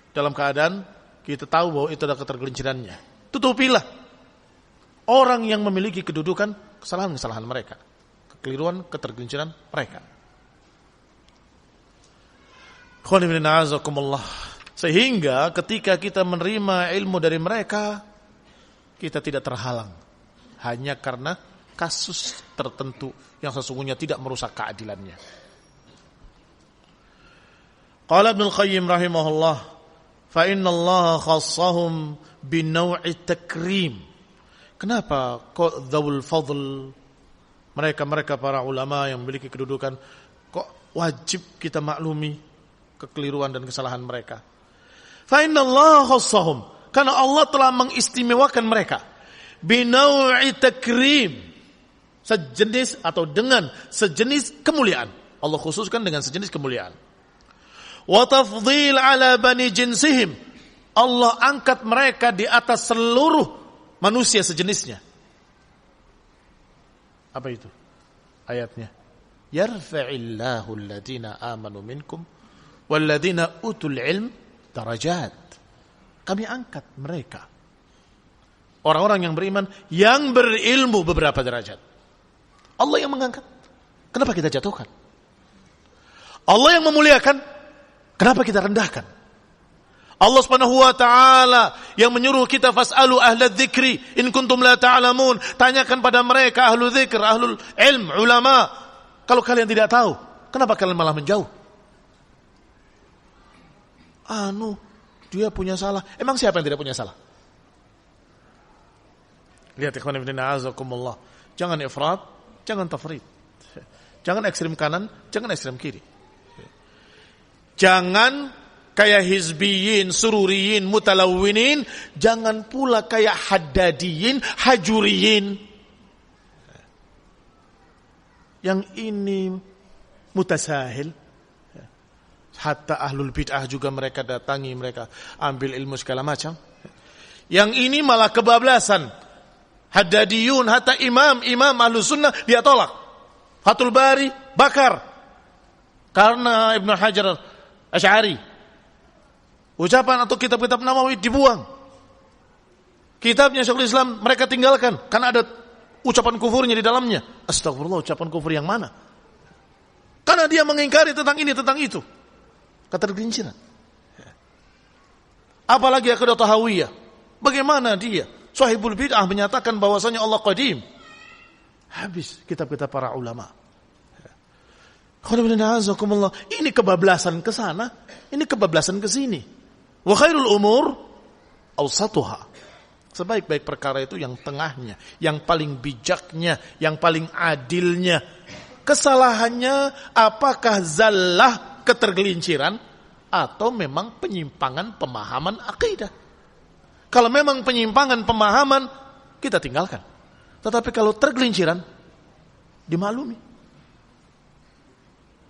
dalam keadaan kita tahu bahwa itu ada ketergelincirannya. Tutupilah orang yang memiliki kedudukan kesalahan-kesalahan mereka, kekeliruan, ketergelinciran mereka. Khonibin a'azakumullah. Sehingga ketika kita menerima ilmu dari mereka, kita tidak terhalang. Hanya karena kasus tertentu yang sesungguhnya tidak merusak keadilannya. Qala Ibnu Qayyim rahimahullah, fa inna Allah khassahum binaw'i takrim. Kenapa kok dzawul fadl, mereka para ulama yang memiliki kedudukan, kok wajib kita maklumi kekeliruan dan kesalahan mereka? Fa inna Allah khassahum, karena Allah telah mengistimewakan mereka binaw'i takrim, sejenis atau dengan sejenis kemuliaan. Allah khususkan dengan sejenis kemuliaan. Wa tafdhil ala bani jinsihim, Allah angkat mereka di atas seluruh manusia sejenisnya. Apa itu ayatnya? Yarfa'illahu alladhina amanu minkum walladhina utul ilm darajat. Kami angkat mereka, orang-orang yang beriman yang berilmu, beberapa derajat. Allah yang mengangkat. Kenapa kita jatuhkan? Allah yang memuliakan. Kenapa kita rendahkan? Allah Subhanahu wa taala yang menyuruh kita fas'alu ahla dzikri in kuntum la ta'lamun. Tanyakan pada mereka ahlu dzikr, ahlul ilm, ulama. Kalau kalian tidak tahu, kenapa kalian malah menjauh? Dia punya salah. Emang siapa yang tidak punya salah? Lihat ikhwan fillah azakumullah. Jangan ifrat, jangan tafrid. Jangan ekstrem kanan, jangan ekstrem kiri. Jangan kayak hizbiyin, sururiyin, mutalawwinin. Jangan pula kayak haddadiyin, hajuriyin. Yang ini mutasahil. Hatta ahlul bid'ah juga mereka datangi, mereka ambil ilmu segala macam. Yang ini malah kebablasan. Haddadiyun, hatta imam ahlus sunnah dia tolak. Fathul Bari bakar. Karena Ibnu Hajar Asy'ari. Ucapan atau kitab-kitab Nawawi dibuang. Kitabnya Syekhul Islam mereka tinggalkan karena ada ucapan kufurnya di dalamnya. Astagfirullah, ucapan kufur yang mana? Karena dia mengingkari tentang ini, tentang itu. Ketergelinciran. Apalagi akidah tahawiyah. Bagaimana dia? Sahibul bid'ah menyatakan bahwasanya Allah qadim. Habis kitab-kitab para ulama. Ini kebablasan ke sana, ini kebablasan ke sini. Wa khairul umur awsatuha. Sebaik-baik perkara itu yang tengahnya, yang paling bijaknya, yang paling adilnya. Kesalahannya apakah zallah, ketergelinciran, atau memang penyimpangan pemahaman akidah. Kalau memang penyimpangan pemahaman, kita tinggalkan. Tetapi kalau tergelinciran, dimaklumi.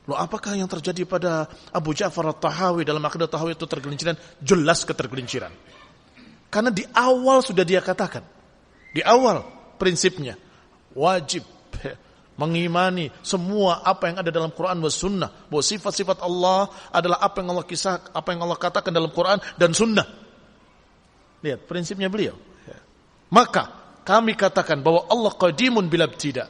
Loh, apakah yang terjadi pada Abu Ja'far at-Tahawi dalam akidah Tahawi itu tergelinciran? Jelas ketergelinciran. Karena di awal sudah dia katakan. Di awal prinsipnya. Wajib mengimani semua apa yang ada dalam Quran dan Sunnah. Bahwa sifat-sifat Allah adalah apa yang Allah kisah, apa yang Allah katakan dalam Quran dan Sunnah. Lihat prinsipnya beliau. Maka kami katakan bahwa Allah qadimun bila tidak.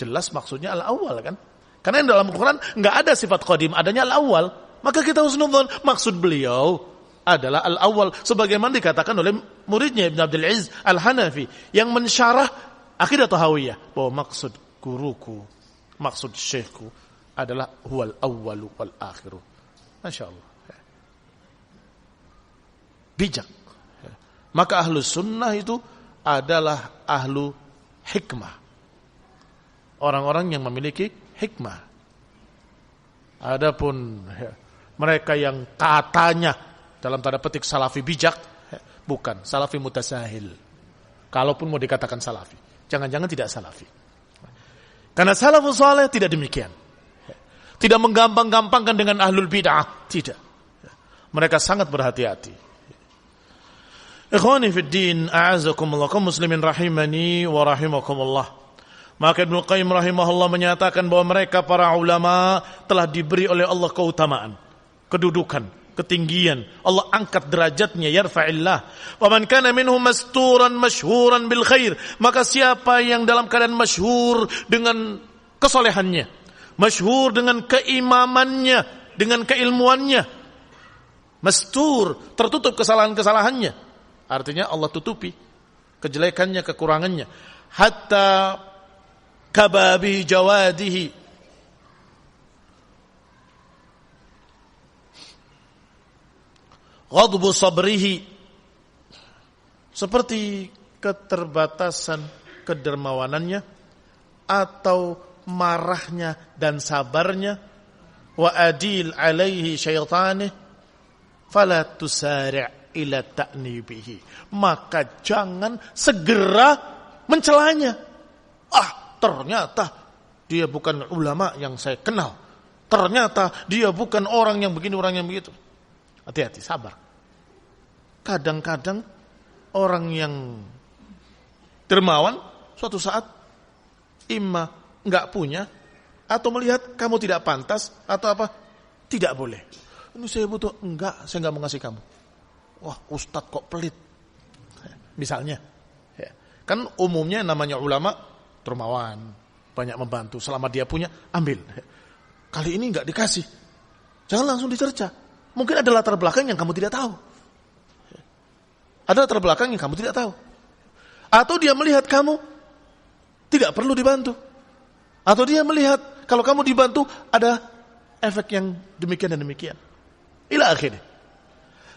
Jelas maksudnya al-awwal kan? Karena dalam Al-Quran enggak ada sifat qadim, adanya al-awwal. Maka kita husnudzon, maksud beliau adalah al-awwal sebagaimana dikatakan oleh muridnya Ibn Abdul Aziz Al-Hanafi yang mensyarah akidah Tahawiyah bahwa maksud guruku, maksud syekhku adalah huwal awwalu wal akhiru. Masyaallah. Bijak. Maka ahlu sunnah itu adalah ahlu hikmah. Orang-orang yang memiliki hikmah. Adapun mereka yang katanya dalam tanda petik salafi bijak, bukan, salafi mutasahil. Kalaupun mau dikatakan salafi, jangan-jangan tidak salafi. Karena salafus saleh tidak demikian. Tidak menggampang-gampangkan dengan ahlul bid'ah, tidak. Mereka sangat berhati-hati. Ikhwani fid din, a'azakumullah, kaum muslimin rahimani wa rahimakumullah. Maka Ibnu Qayyim rahimahullah menyatakan bahwa mereka para ulama telah diberi oleh Allah keutamaan, kedudukan, ketinggian. Allah angkat derajatnya, yarfa'illah. Wa man kana minhum masturan masyhuran bil khair. Maka siapa yang dalam keadaan masyhur dengan kesolehannya, masyhur dengan keimamannya, dengan keilmuannya, mastur, tertutup kesalahan-kesalahannya. Artinya Allah tutupi kejelekannya, kekurangannya. Hatta kababi jawadihi, ghadbu sabrihi, seperti keterbatasan kedermawanannya atau marahnya dan sabarnya. Wa adil alaihi syaitanih fala tusari' ila ta'nibihi. Maka jangan segera mencelanya. Ternyata dia bukan ulama yang saya kenal. Ternyata dia bukan orang yang begini, orang yang begitu. Hati-hati, sabar. Kadang-kadang orang yang dermawan suatu saat imma enggak punya atau melihat kamu tidak pantas atau apa, tidak boleh. Ini saya butuh, enggak, saya enggak mau ngasih kamu. Wah, ustadz kok pelit. Misalnya. Kan umumnya namanya ulama dermawan, banyak membantu, selama dia punya ambil. Kali ini enggak dikasih, jangan langsung dicerca, Mungkin ada latar belakang yang kamu tidak tahu. Ada latar belakang yang kamu tidak tahu. Atau dia melihat kamu tidak perlu dibantu. Atau dia melihat kalau kamu dibantu ada efek yang demikian dan demikian. Ila akhirnya.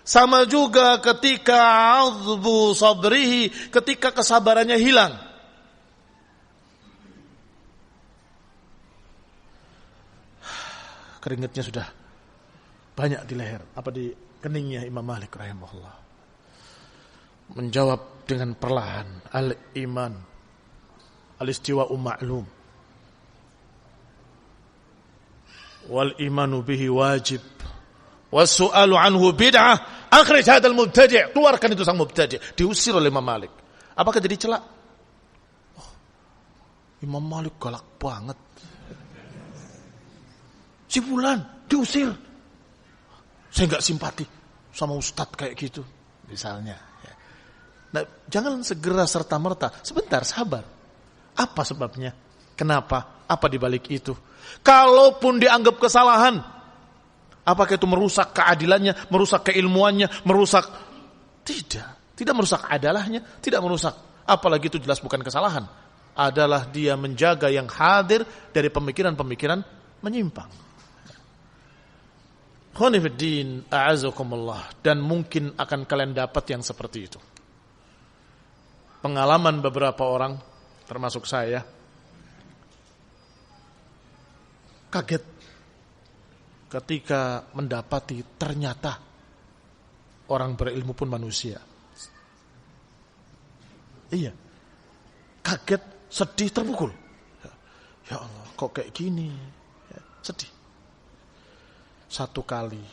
Sama juga ketika azbu sabrihi, ketika kesabarannya hilang. Keringatnya sudah banyak di leher, apa di keningnya Imam Malik rahimahullah. Menjawab dengan perlahan, al-iman al-istiwa'u ma'lum wal imanu bihi wajib was-su'alu anhu bid'ah, akhrij hadzal mubtadi', keluarkan itu sang mubtadi'. Diusir oleh Imam Malik. Apakah jadi celak? Oh, Imam Malik galak banget. Si fulan diusir. Saya enggak simpati sama ustadz kayak gitu misalnya. Nah, jangan segera serta-merta. Sebentar, sabar. Apa sebabnya? Kenapa? Apa dibalik itu? Kalaupun dianggap kesalahan, apakah itu merusak keadilannya, merusak keilmuannya, merusak? Tidak merusak adalahnya, tidak merusak. Apalagi itu jelas bukan kesalahan. Adalah dia menjaga yang hadir dari pemikiran-pemikiran menyimpang. Khonifuddin, a'azakumullah. Dan mungkin akan kalian dapat yang seperti itu. Pengalaman beberapa orang, termasuk saya, kaget ketika mendapati ternyata orang berilmu pun manusia. Iya, kaget, sedih, terpukul. Ya Allah, kok kayak gini? Ya, sedih. 1 kali,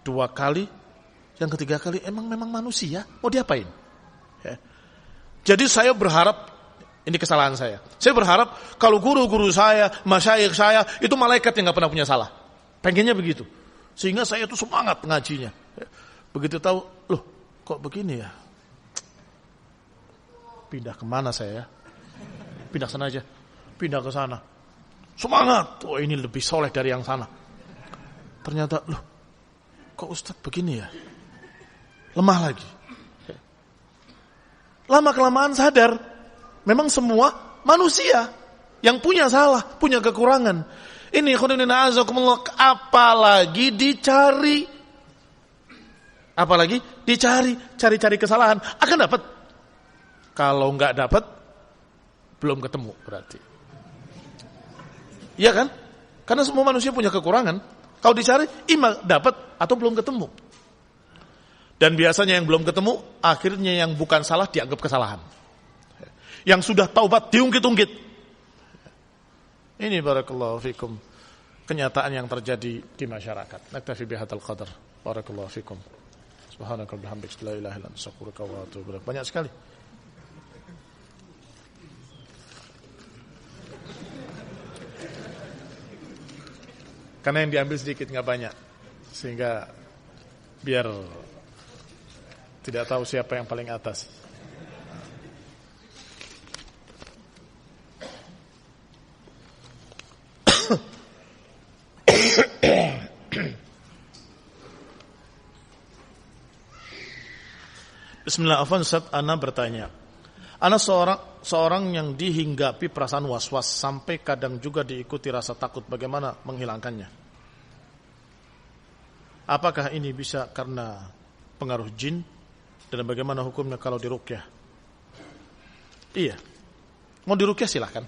2 kali, yang ketiga kali memang manusia. Mau diapain? Ya. Jadi saya berharap, ini kesalahan saya. Saya berharap kalau guru-guru saya, masyayikh saya, itu malaikat yang gak pernah punya salah. Pengennya begitu. Sehingga saya itu semangat ngajinya. Begitu tahu, loh kok begini ya? Pindah kemana saya ya? Pindah sana aja. Pindah ke sana. Semangat. Oh ini lebih soleh dari yang sana. Ternyata, loh kok Ustadz begini ya? Lemah lagi. Lama-kelamaan sadar, memang semua manusia yang punya salah, punya kekurangan. Ini khonina azakumullah, apalagi dicari. Apalagi dicari, cari-cari kesalahan. Akan dapat. Kalau enggak dapat, belum ketemu berarti. Iya kan? Karena semua manusia punya kekurangan. Kalau dicari, ima dapat atau belum ketemu. Dan biasanya yang belum ketemu, akhirnya yang bukan salah dianggap kesalahan. Yang sudah taubat diungkit-ungkit. Ini barakallahu fikum kenyataan yang terjadi di masyarakat. Naktafi bihadzal qadar. Barakallahu fikum. Subhanaka bihamdika la ilaha illa anta astaghfiruka wa atubu ilaik. Banyak sekali. Karena yang diambil sedikit, nggak banyak, sehingga biar tidak tahu siapa yang paling atas. Bismillah, Ustaz, ana bertanya. Ana seorang yang dihinggapi perasaan was-was sampai kadang juga diikuti rasa takut. Bagaimana menghilangkannya? Apakah ini bisa karena pengaruh jin? Dan bagaimana hukumnya kalau diruqyah? Iya. Mau diruqyah silahkan.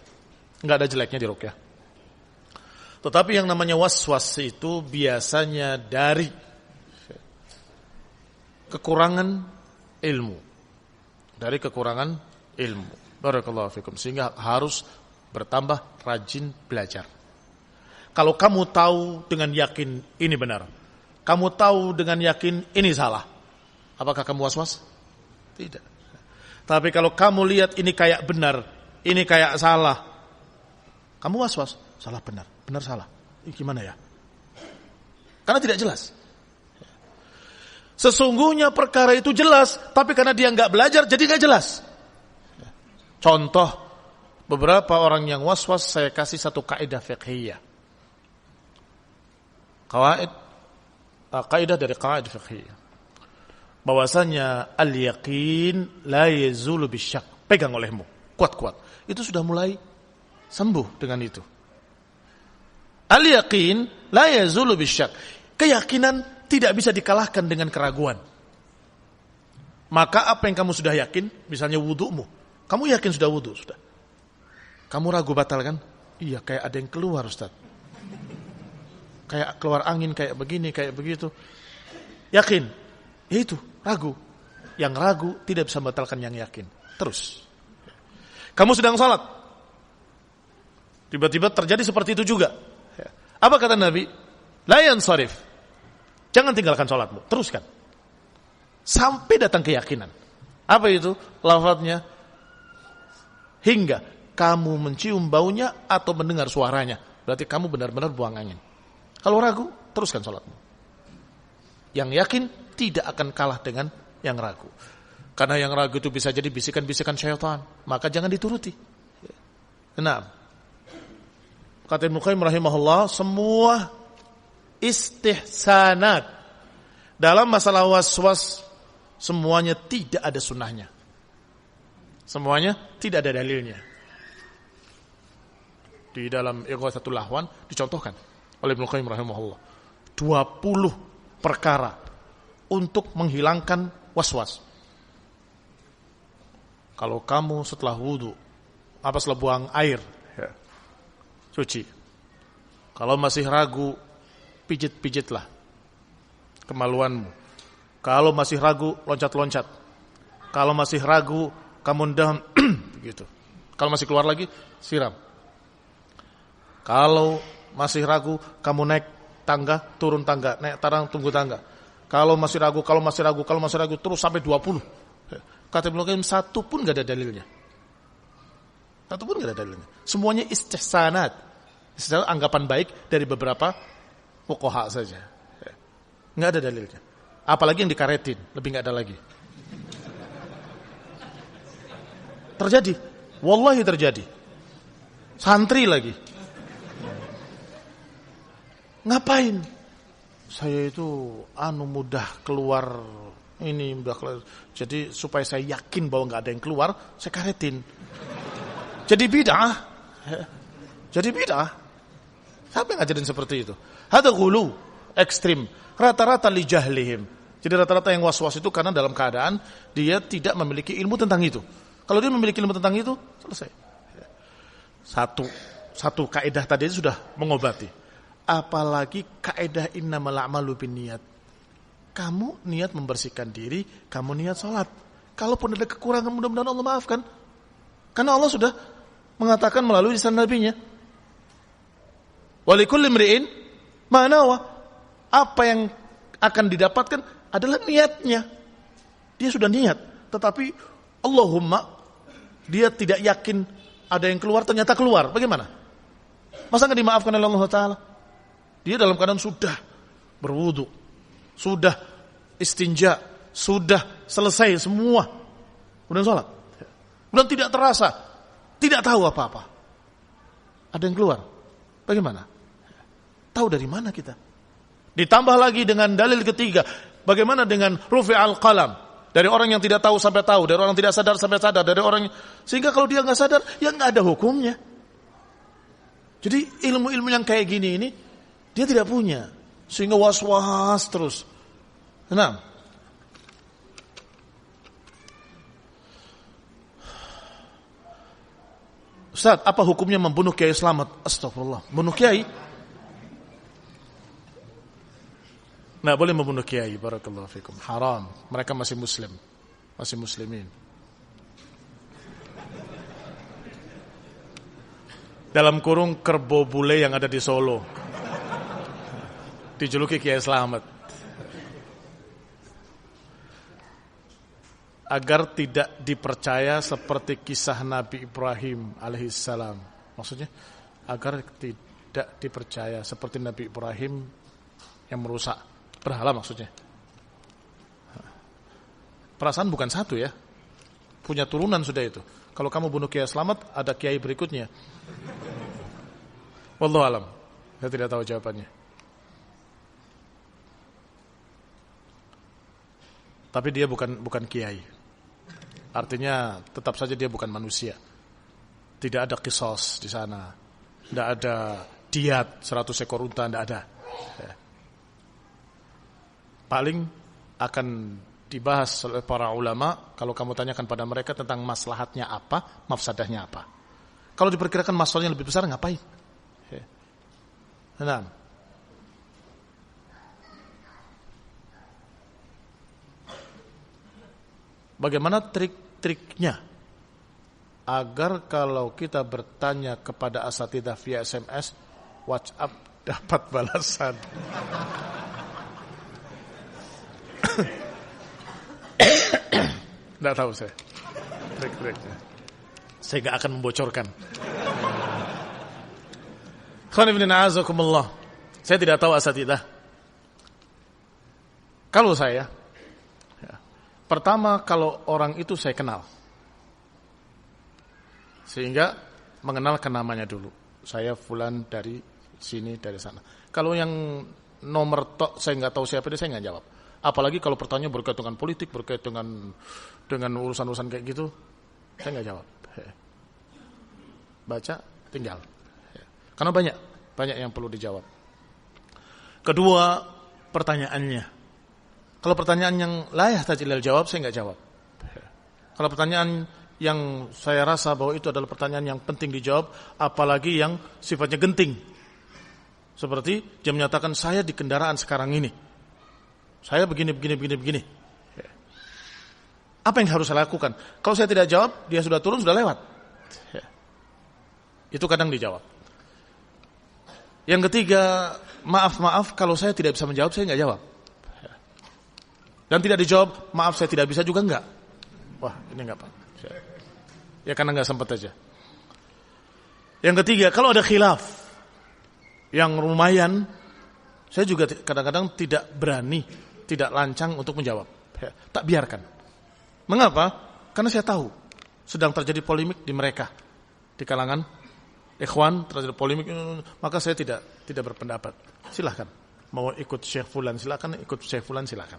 Enggak ada jeleknya diruqyah. Tetapi yang namanya was-was itu biasanya dari kekurangan ilmu. Dari kekurangan ilmu. Barakallahu fikum. Sehingga harus bertambah rajin belajar. Kalau kamu tahu dengan yakin ini benar, kamu tahu dengan yakin ini salah, apakah kamu was-was? Tidak. Tapi kalau kamu lihat ini kayak benar, ini kayak salah, kamu was-was. Salah benar, benar salah. Ini gimana ya? Karena tidak jelas. Sesungguhnya perkara itu jelas, tapi karena dia nggak belajar, jadi nggak jelas. Contoh, beberapa orang yang was-was, saya kasih satu kaidah fiqhiyah. Qawaid kaidah dari kaidah fikih. Bahwasanya al-yaqin la yazulu bisyak. Pegang olehmu, kuat-kuat. Itu sudah mulai sembuh dengan itu. Al-yaqin la yazulu bisyak. Keyakinan tidak bisa dikalahkan dengan keraguan. Maka apa yang kamu sudah yakin, misalnya wudumu, kamu yakin sudah wudu, sudah. Kamu ragu batal kan? Iya, kayak ada yang keluar, Ustaz. Kayak keluar angin, kayak begini, kayak begitu. Yakin. Ya itu, ragu. Yang ragu tidak bisa membatalkan yang yakin. Terus. Kamu sedang salat. Tiba-tiba terjadi seperti itu juga. Apa kata Nabi? La yansarif. Jangan tinggalkan salatmu, teruskan. Sampai datang keyakinan. Apa itu? Lafadznya hingga kamu mencium baunya atau mendengar suaranya. Berarti kamu benar-benar buang angin. Kalau ragu, teruskan salatmu. Yang yakin tidak akan kalah dengan yang ragu. Karena yang ragu itu bisa jadi bisikan-bisikan syaitan. Maka jangan dituruti. Nah, kata Ibnu Qayyim rahimahullah, semua istihsanat dalam masalah waswas semuanya tidak ada sunnahnya. Semuanya tidak ada dalilnya. Di dalam Ighatsatul Lahwan dicontohkan oleh Ibnu Qayyim rahimahullah 20 perkara untuk menghilangkan waswas. Kalau kamu setelah wudu, setelah buang air, cuci. Kalau masih ragu, pijit-pijitlah kemaluanmu. Kalau masih ragu, loncat-loncat. Kalau masih ragu, kamu ndam begitu. Kalau masih keluar lagi, siram. Kalau masih ragu, kamu naik tangga, turun tangga, naik tarang, tunggu tangga. Kalau masih ragu, terus sampai 20. Kata Ibnu Qayyim, satu pun enggak ada dalilnya. Satu pun enggak ada dalilnya. Semuanya istihsanat. Istilah anggapan baik dari beberapa fuqaha saja. Enggak ada dalilnya. Apalagi yang dikaretin, lebih enggak ada lagi. Terjadi. Wallahi terjadi. Santri lagi. Ngapain? Saya itu mudah keluar ini mudah keluar. Jadi supaya saya yakin bahwa enggak ada yang keluar, saya karetin. Jadi bid'ah. Jadi bid'ah. Siapa yang ngajarin seperti itu? Hada ghulu, ekstrim. Rata-rata li jahlihim. Jadi rata-rata yang was-was itu karena dalam keadaan dia tidak memiliki ilmu tentang itu. Kalau dia memiliki ilmu tentang itu, selesai. Satu kaidah tadi itu sudah mengobati. Apalagi kaidah innamal a'malu binniyat. Kamu niat membersihkan diri, kamu niat salat. Kalaupun ada kekurangan, mudah-mudahan Allah maafkan. Karena Allah sudah mengatakan melalui lisan nabinya. Walikulli imri'in ma nawa. Apa yang akan didapatkan adalah niatnya. Dia sudah niat, tetapi Allahumma dia tidak yakin ada yang keluar, ternyata keluar. Bagaimana? Masa enggak dimaafkan oleh Allah Ta'ala? Dia dalam keadaan sudah berwudu, sudah istinja, sudah selesai semua. Kemudian sholat. Kemudian tidak terasa, tidak tahu apa-apa. Ada yang keluar. Bagaimana? Tahu dari mana kita? Ditambah lagi dengan dalil ketiga. Bagaimana dengan rufi al-qalam? Dari orang yang tidak tahu sampai tahu, dari orang tidak sadar sampai sadar, dari orang sehingga kalau dia nggak sadar, ya nggak ada hukumnya. Jadi ilmu-ilmu yang kayak gini ini dia tidak punya, sehingga was-was terus. Nah, Ustaz, apa hukumnya membunuh Kiai Slamet? Astagfirullah, bunuh Kiai? Nah, boleh membunuh Kiai, barakallahu fikum. Haram, mereka masih muslim, masih muslimin. Dalam kurung kerbau bule yang ada di Solo, dijuluki Kiai Slamet. Agar tidak dipercaya seperti kisah Nabi Ibrahim alaihissalam. Maksudnya, agar tidak dipercaya seperti Nabi Ibrahim yang merusak berhala maksudnya. Perasaan bukan satu ya. Punya turunan sudah itu. Kalau kamu bunuh Kiai Slamet, ada Kiai berikutnya. Wallahu alam. Saya tidak tahu jawabannya. Tapi dia bukan kiai. Artinya tetap saja dia bukan manusia. Tidak ada qisas di sana. Tidak ada diat 100 ekor unta, tidak ada. Paling akan dibahas oleh para ulama kalau kamu tanyakan pada mereka tentang maslahatnya apa, mafsadahnya apa. Kalau diperkirakan masalahnya lebih besar, ngapain? Nah, bagaimana trik-triknya agar kalau kita bertanya kepada asatidzah via SMS, WhatsApp dapat balasan? Tidak tahu saya trik-triknya. Saya nggak akan membocorkan. Saya tidak tahu asatidzah. Kalau saya, pertama kalau orang itu saya kenal, sehingga mengenalkan namanya dulu. Saya fulan dari sini, dari sana. Kalau yang nomor tok saya nggak tahu siapa dia, saya nggak jawab. Apalagi kalau pertanyaan berkaitan dengan politik, berkaitan dengan urusan-urusan kayak gitu, saya nggak jawab. Baca, tinggal. Karena banyak yang perlu dijawab. Kedua, pertanyaannya. Kalau pertanyaan yang layak tajilal jawab, saya nggak jawab. Kalau pertanyaan yang saya rasa bahwa itu adalah pertanyaan yang penting dijawab, apalagi yang sifatnya genting. Seperti dia menyatakan, saya di kendaraan sekarang ini, saya begini. Apa yang harus saya lakukan? Kalau saya tidak jawab, dia sudah turun, sudah lewat. Itu kadang dijawab. Yang ketiga, maaf, kalau saya tidak bisa menjawab, saya nggak jawab. Dan tidak dijawab, maaf saya tidak bisa juga enggak. Wah, ini enggak Pak. Ya karena enggak sempat aja. Yang ketiga, kalau ada khilaf yang lumayan, saya juga kadang-kadang tidak berani, tidak lancang untuk menjawab. Tak biarkan. Mengapa? Karena saya tahu sedang terjadi polemik di mereka, di kalangan ikhwan terjadi polemik, maka saya tidak berpendapat. Silakan. Mau ikut Syekh Fulan silakan, ikut Syekh Fulan silakan.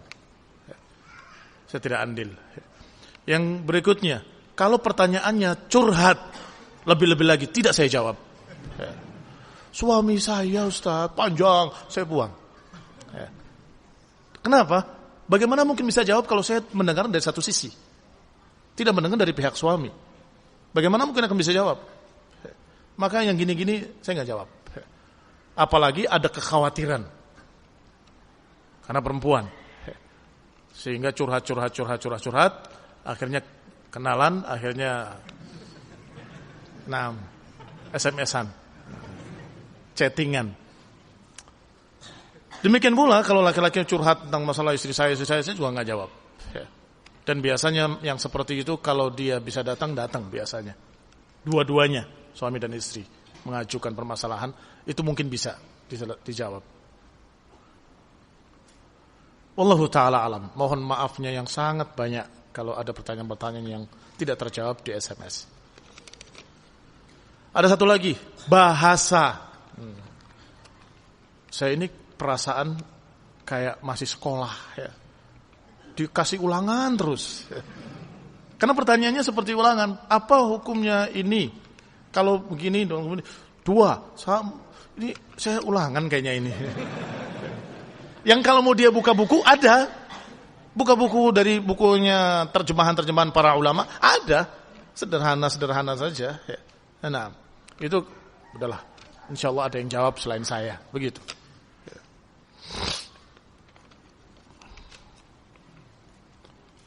Saya tidak andil. Yang berikutnya, kalau pertanyaannya curhat, lebih-lebih lagi tidak saya jawab. Suami saya Ustaz, panjang, saya buang. Kenapa? Bagaimana mungkin bisa jawab kalau saya mendengar dari satu sisi, tidak mendengar dari pihak suami? Bagaimana mungkin akan bisa jawab? Maka yang gini-gini saya nggak jawab. Apalagi ada kekhawatiran karena perempuan, sehingga curhat, akhirnya kenalan, akhirnya SMS-an, chattingan. Demikian pula kalau laki-laki curhat tentang masalah istri saya juga nggak jawab. Dan biasanya yang seperti itu kalau dia bisa datang biasanya. Dua-duanya, suami dan istri, mengajukan permasalahan, itu mungkin bisa dijawab. Wallahu ta'ala alam. Mohon maafnya yang sangat banyak kalau ada pertanyaan-pertanyaan yang tidak terjawab di SMS. Ada satu lagi, bahasa. Saya ini perasaan kayak masih sekolah ya. Dikasih ulangan terus. Karena pertanyaannya seperti ulangan. Apa hukumnya ini? Kalau begini, dua. Ini saya ulangan kayaknya ini. Yang kalau mau dia buka buku, ada. Buka buku dari bukunya terjemahan-terjemahan para ulama, ada. Sederhana-sederhana saja. Nah, itu udahlah. InsyaAllah ada yang jawab selain saya. Begitu.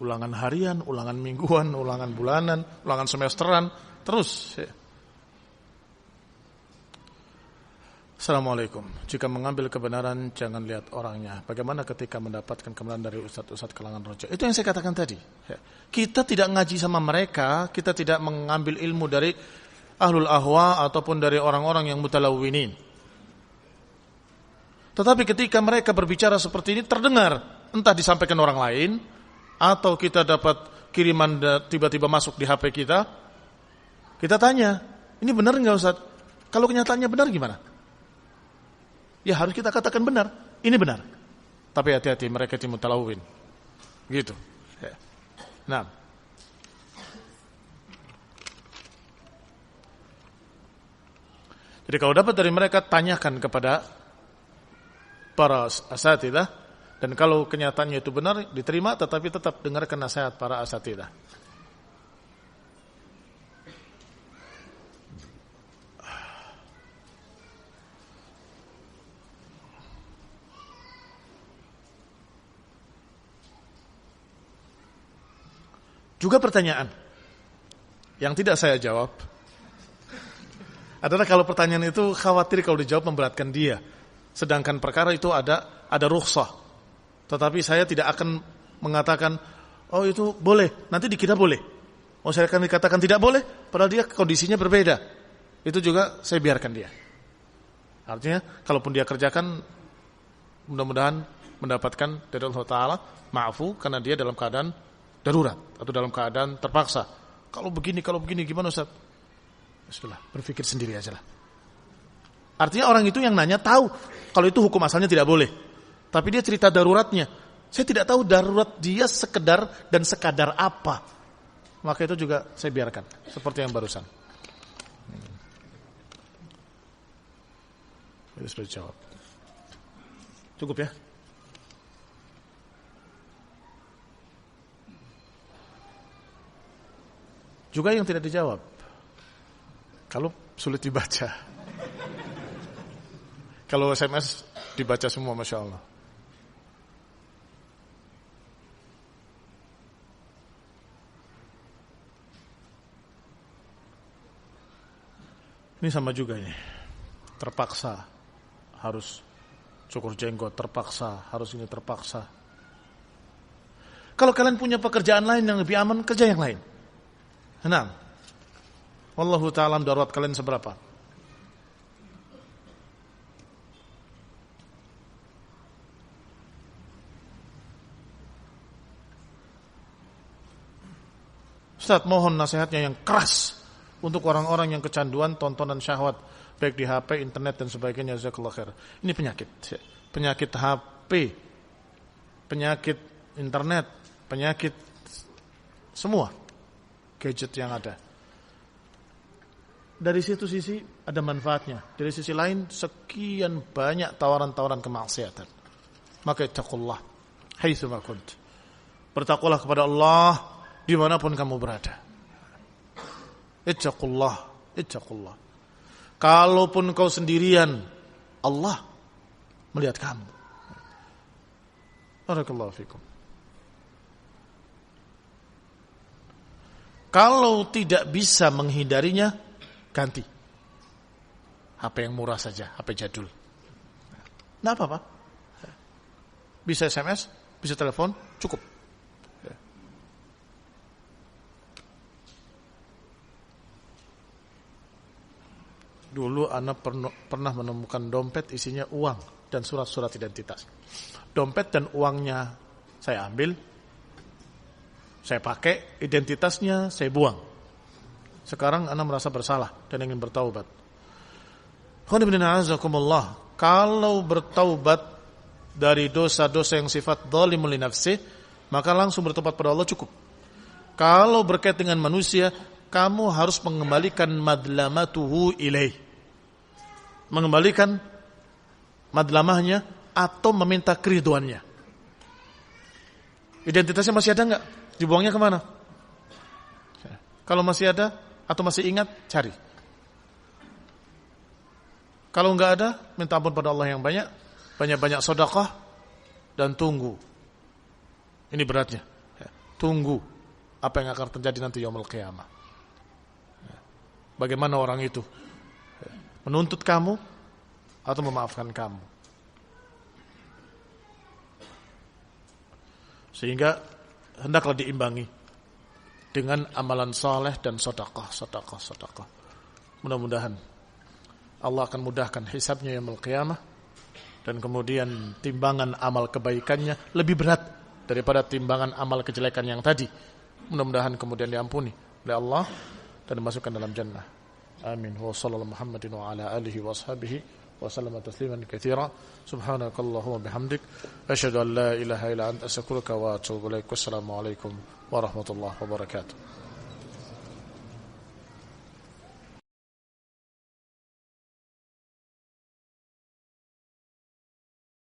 Ulangan harian, ulangan mingguan, ulangan bulanan, ulangan semesteran, terus. Assalamualaikum. Jika mengambil kebenaran, jangan lihat orangnya. Bagaimana ketika mendapatkan kebenaran dari ustadz-ustadz kalangan roja? Itu yang saya katakan tadi. Kita tidak ngaji sama mereka, kita tidak mengambil ilmu dari ahlul ahwa ataupun dari orang-orang yang mutalawwinin. Tetapi ketika mereka berbicara seperti ini terdengar, entah disampaikan orang lain, atau kita dapat kiriman tiba-tiba masuk di HP kita, kita tanya, ini benar enggak Ustaz? Kalau kenyataannya benar gimana? Ya harus kita katakan benar, ini benar. Tapi hati-hati mereka itu mutalawwin. Gitu. Nah, jadi kalau dapat dari mereka, tanyakan kepada para asatidzah, dan kalau kenyataannya itu benar, diterima, tetapi tetap dengarkan nasihat para asatidzah. Juga pertanyaan yang tidak saya jawab adalah kalau pertanyaan itu khawatir kalau dijawab memberatkan dia. Sedangkan perkara itu ada rukhsah. Tetapi saya tidak akan mengatakan, oh itu boleh, nanti dikira boleh. Oh saya akan dikatakan tidak boleh, padahal dia kondisinya berbeda. Itu juga saya biarkan dia. Artinya, kalaupun dia kerjakan, mudah-mudahan mendapatkan dari Allah Ta'ala ma'fu, karena dia dalam keadaan darurat atau dalam keadaan terpaksa. Kalau begini gimana Ustaz? Bismillah, berpikir sendiri aja lah. Artinya orang itu yang nanya tahu kalau itu hukum asalnya tidak boleh. Tapi dia cerita daruratnya. Saya tidak tahu darurat dia sekedar dan sekadar apa. Maka itu juga saya biarkan. Seperti yang barusan. Itu sudah dijawab. Cukup ya? Juga yang tidak dijawab, kalau sulit dibaca. Kalau SMS dibaca semua, Masya Allah. Ini sama juga ini. Terpaksa harus cukur jenggot, terpaksa harus ini, terpaksa. Kalau kalian punya pekerjaan lain yang lebih aman, kerja yang lain. Nah, wallahu ta'ala darurat kalian seberapa? Ustaz, mohon nasihatnya yang keras untuk orang-orang yang kecanduan tontonan syahwat baik di HP, internet dan sebagainya. Jazakallahu khair. Ini penyakit. Penyakit HP, penyakit internet, penyakit semua gadget yang ada. Dari situ sisi ada manfaatnya. Dari sisi lain sekian banyak tawaran-tawaran kemaksiatan. Maka ittaqullah haitsu ma kunt. Bertakwalah kepada Allah dimanapun kamu berada. Ittaqullah. Kalaupun kau sendirian, Allah melihat kamu. Barakallahu fikum. Kalau tidak bisa menghindarinya, ganti. HP yang murah saja, HP jadul. Nah apa-apa. Bisa SMS, bisa telepon, cukup. Dulu anak pernah menemukan dompet isinya uang dan surat-surat identitas. Dompet dan uangnya saya ambil, saya pakai, identitasnya saya buang. Sekarang anak merasa bersalah dan ingin bertaubat. Kalau bertaubat dari dosa-dosa yang sifat zalimul li nafsih, maka langsung bertobat pada Allah cukup. Kalau berkait dengan manusia, kamu harus mengembalikan madlamatuhu ilaih. Mengembalikan madlamahnya atau meminta keriduannya. Identitasnya masih ada enggak? Dibuangnya kemana? Kalau masih ada atau masih ingat, cari. Kalau enggak ada, minta ampun pada Allah yang banyak, banyak-banyak sedekah dan tunggu. Ini beratnya. Tunggu apa yang akan terjadi nanti yaumul qiyamah. Bagaimana orang itu menuntut kamu atau memaafkan kamu. Sehingga hendaklah diimbangi dengan amalan saleh dan sedekah. Mudah-mudahan Allah akan mudahkan hisabnya yaumul qiyamah, dan kemudian timbangan amal kebaikannya lebih berat daripada timbangan amal kejelekan yang tadi. Mudah-mudahan kemudian diampuni oleh Allah dan dimasukkan dalam jannah. Amin. Wa sallallahu Muhammadin wa ala alihi wa ashabihi وسلم تسليما كثيرا سبحانك اللهم وبحمدك أشهد أن لا إله إلا أنت أستغفرك وأتوب إليك والسلام عليكم ورحمة الله وبركاته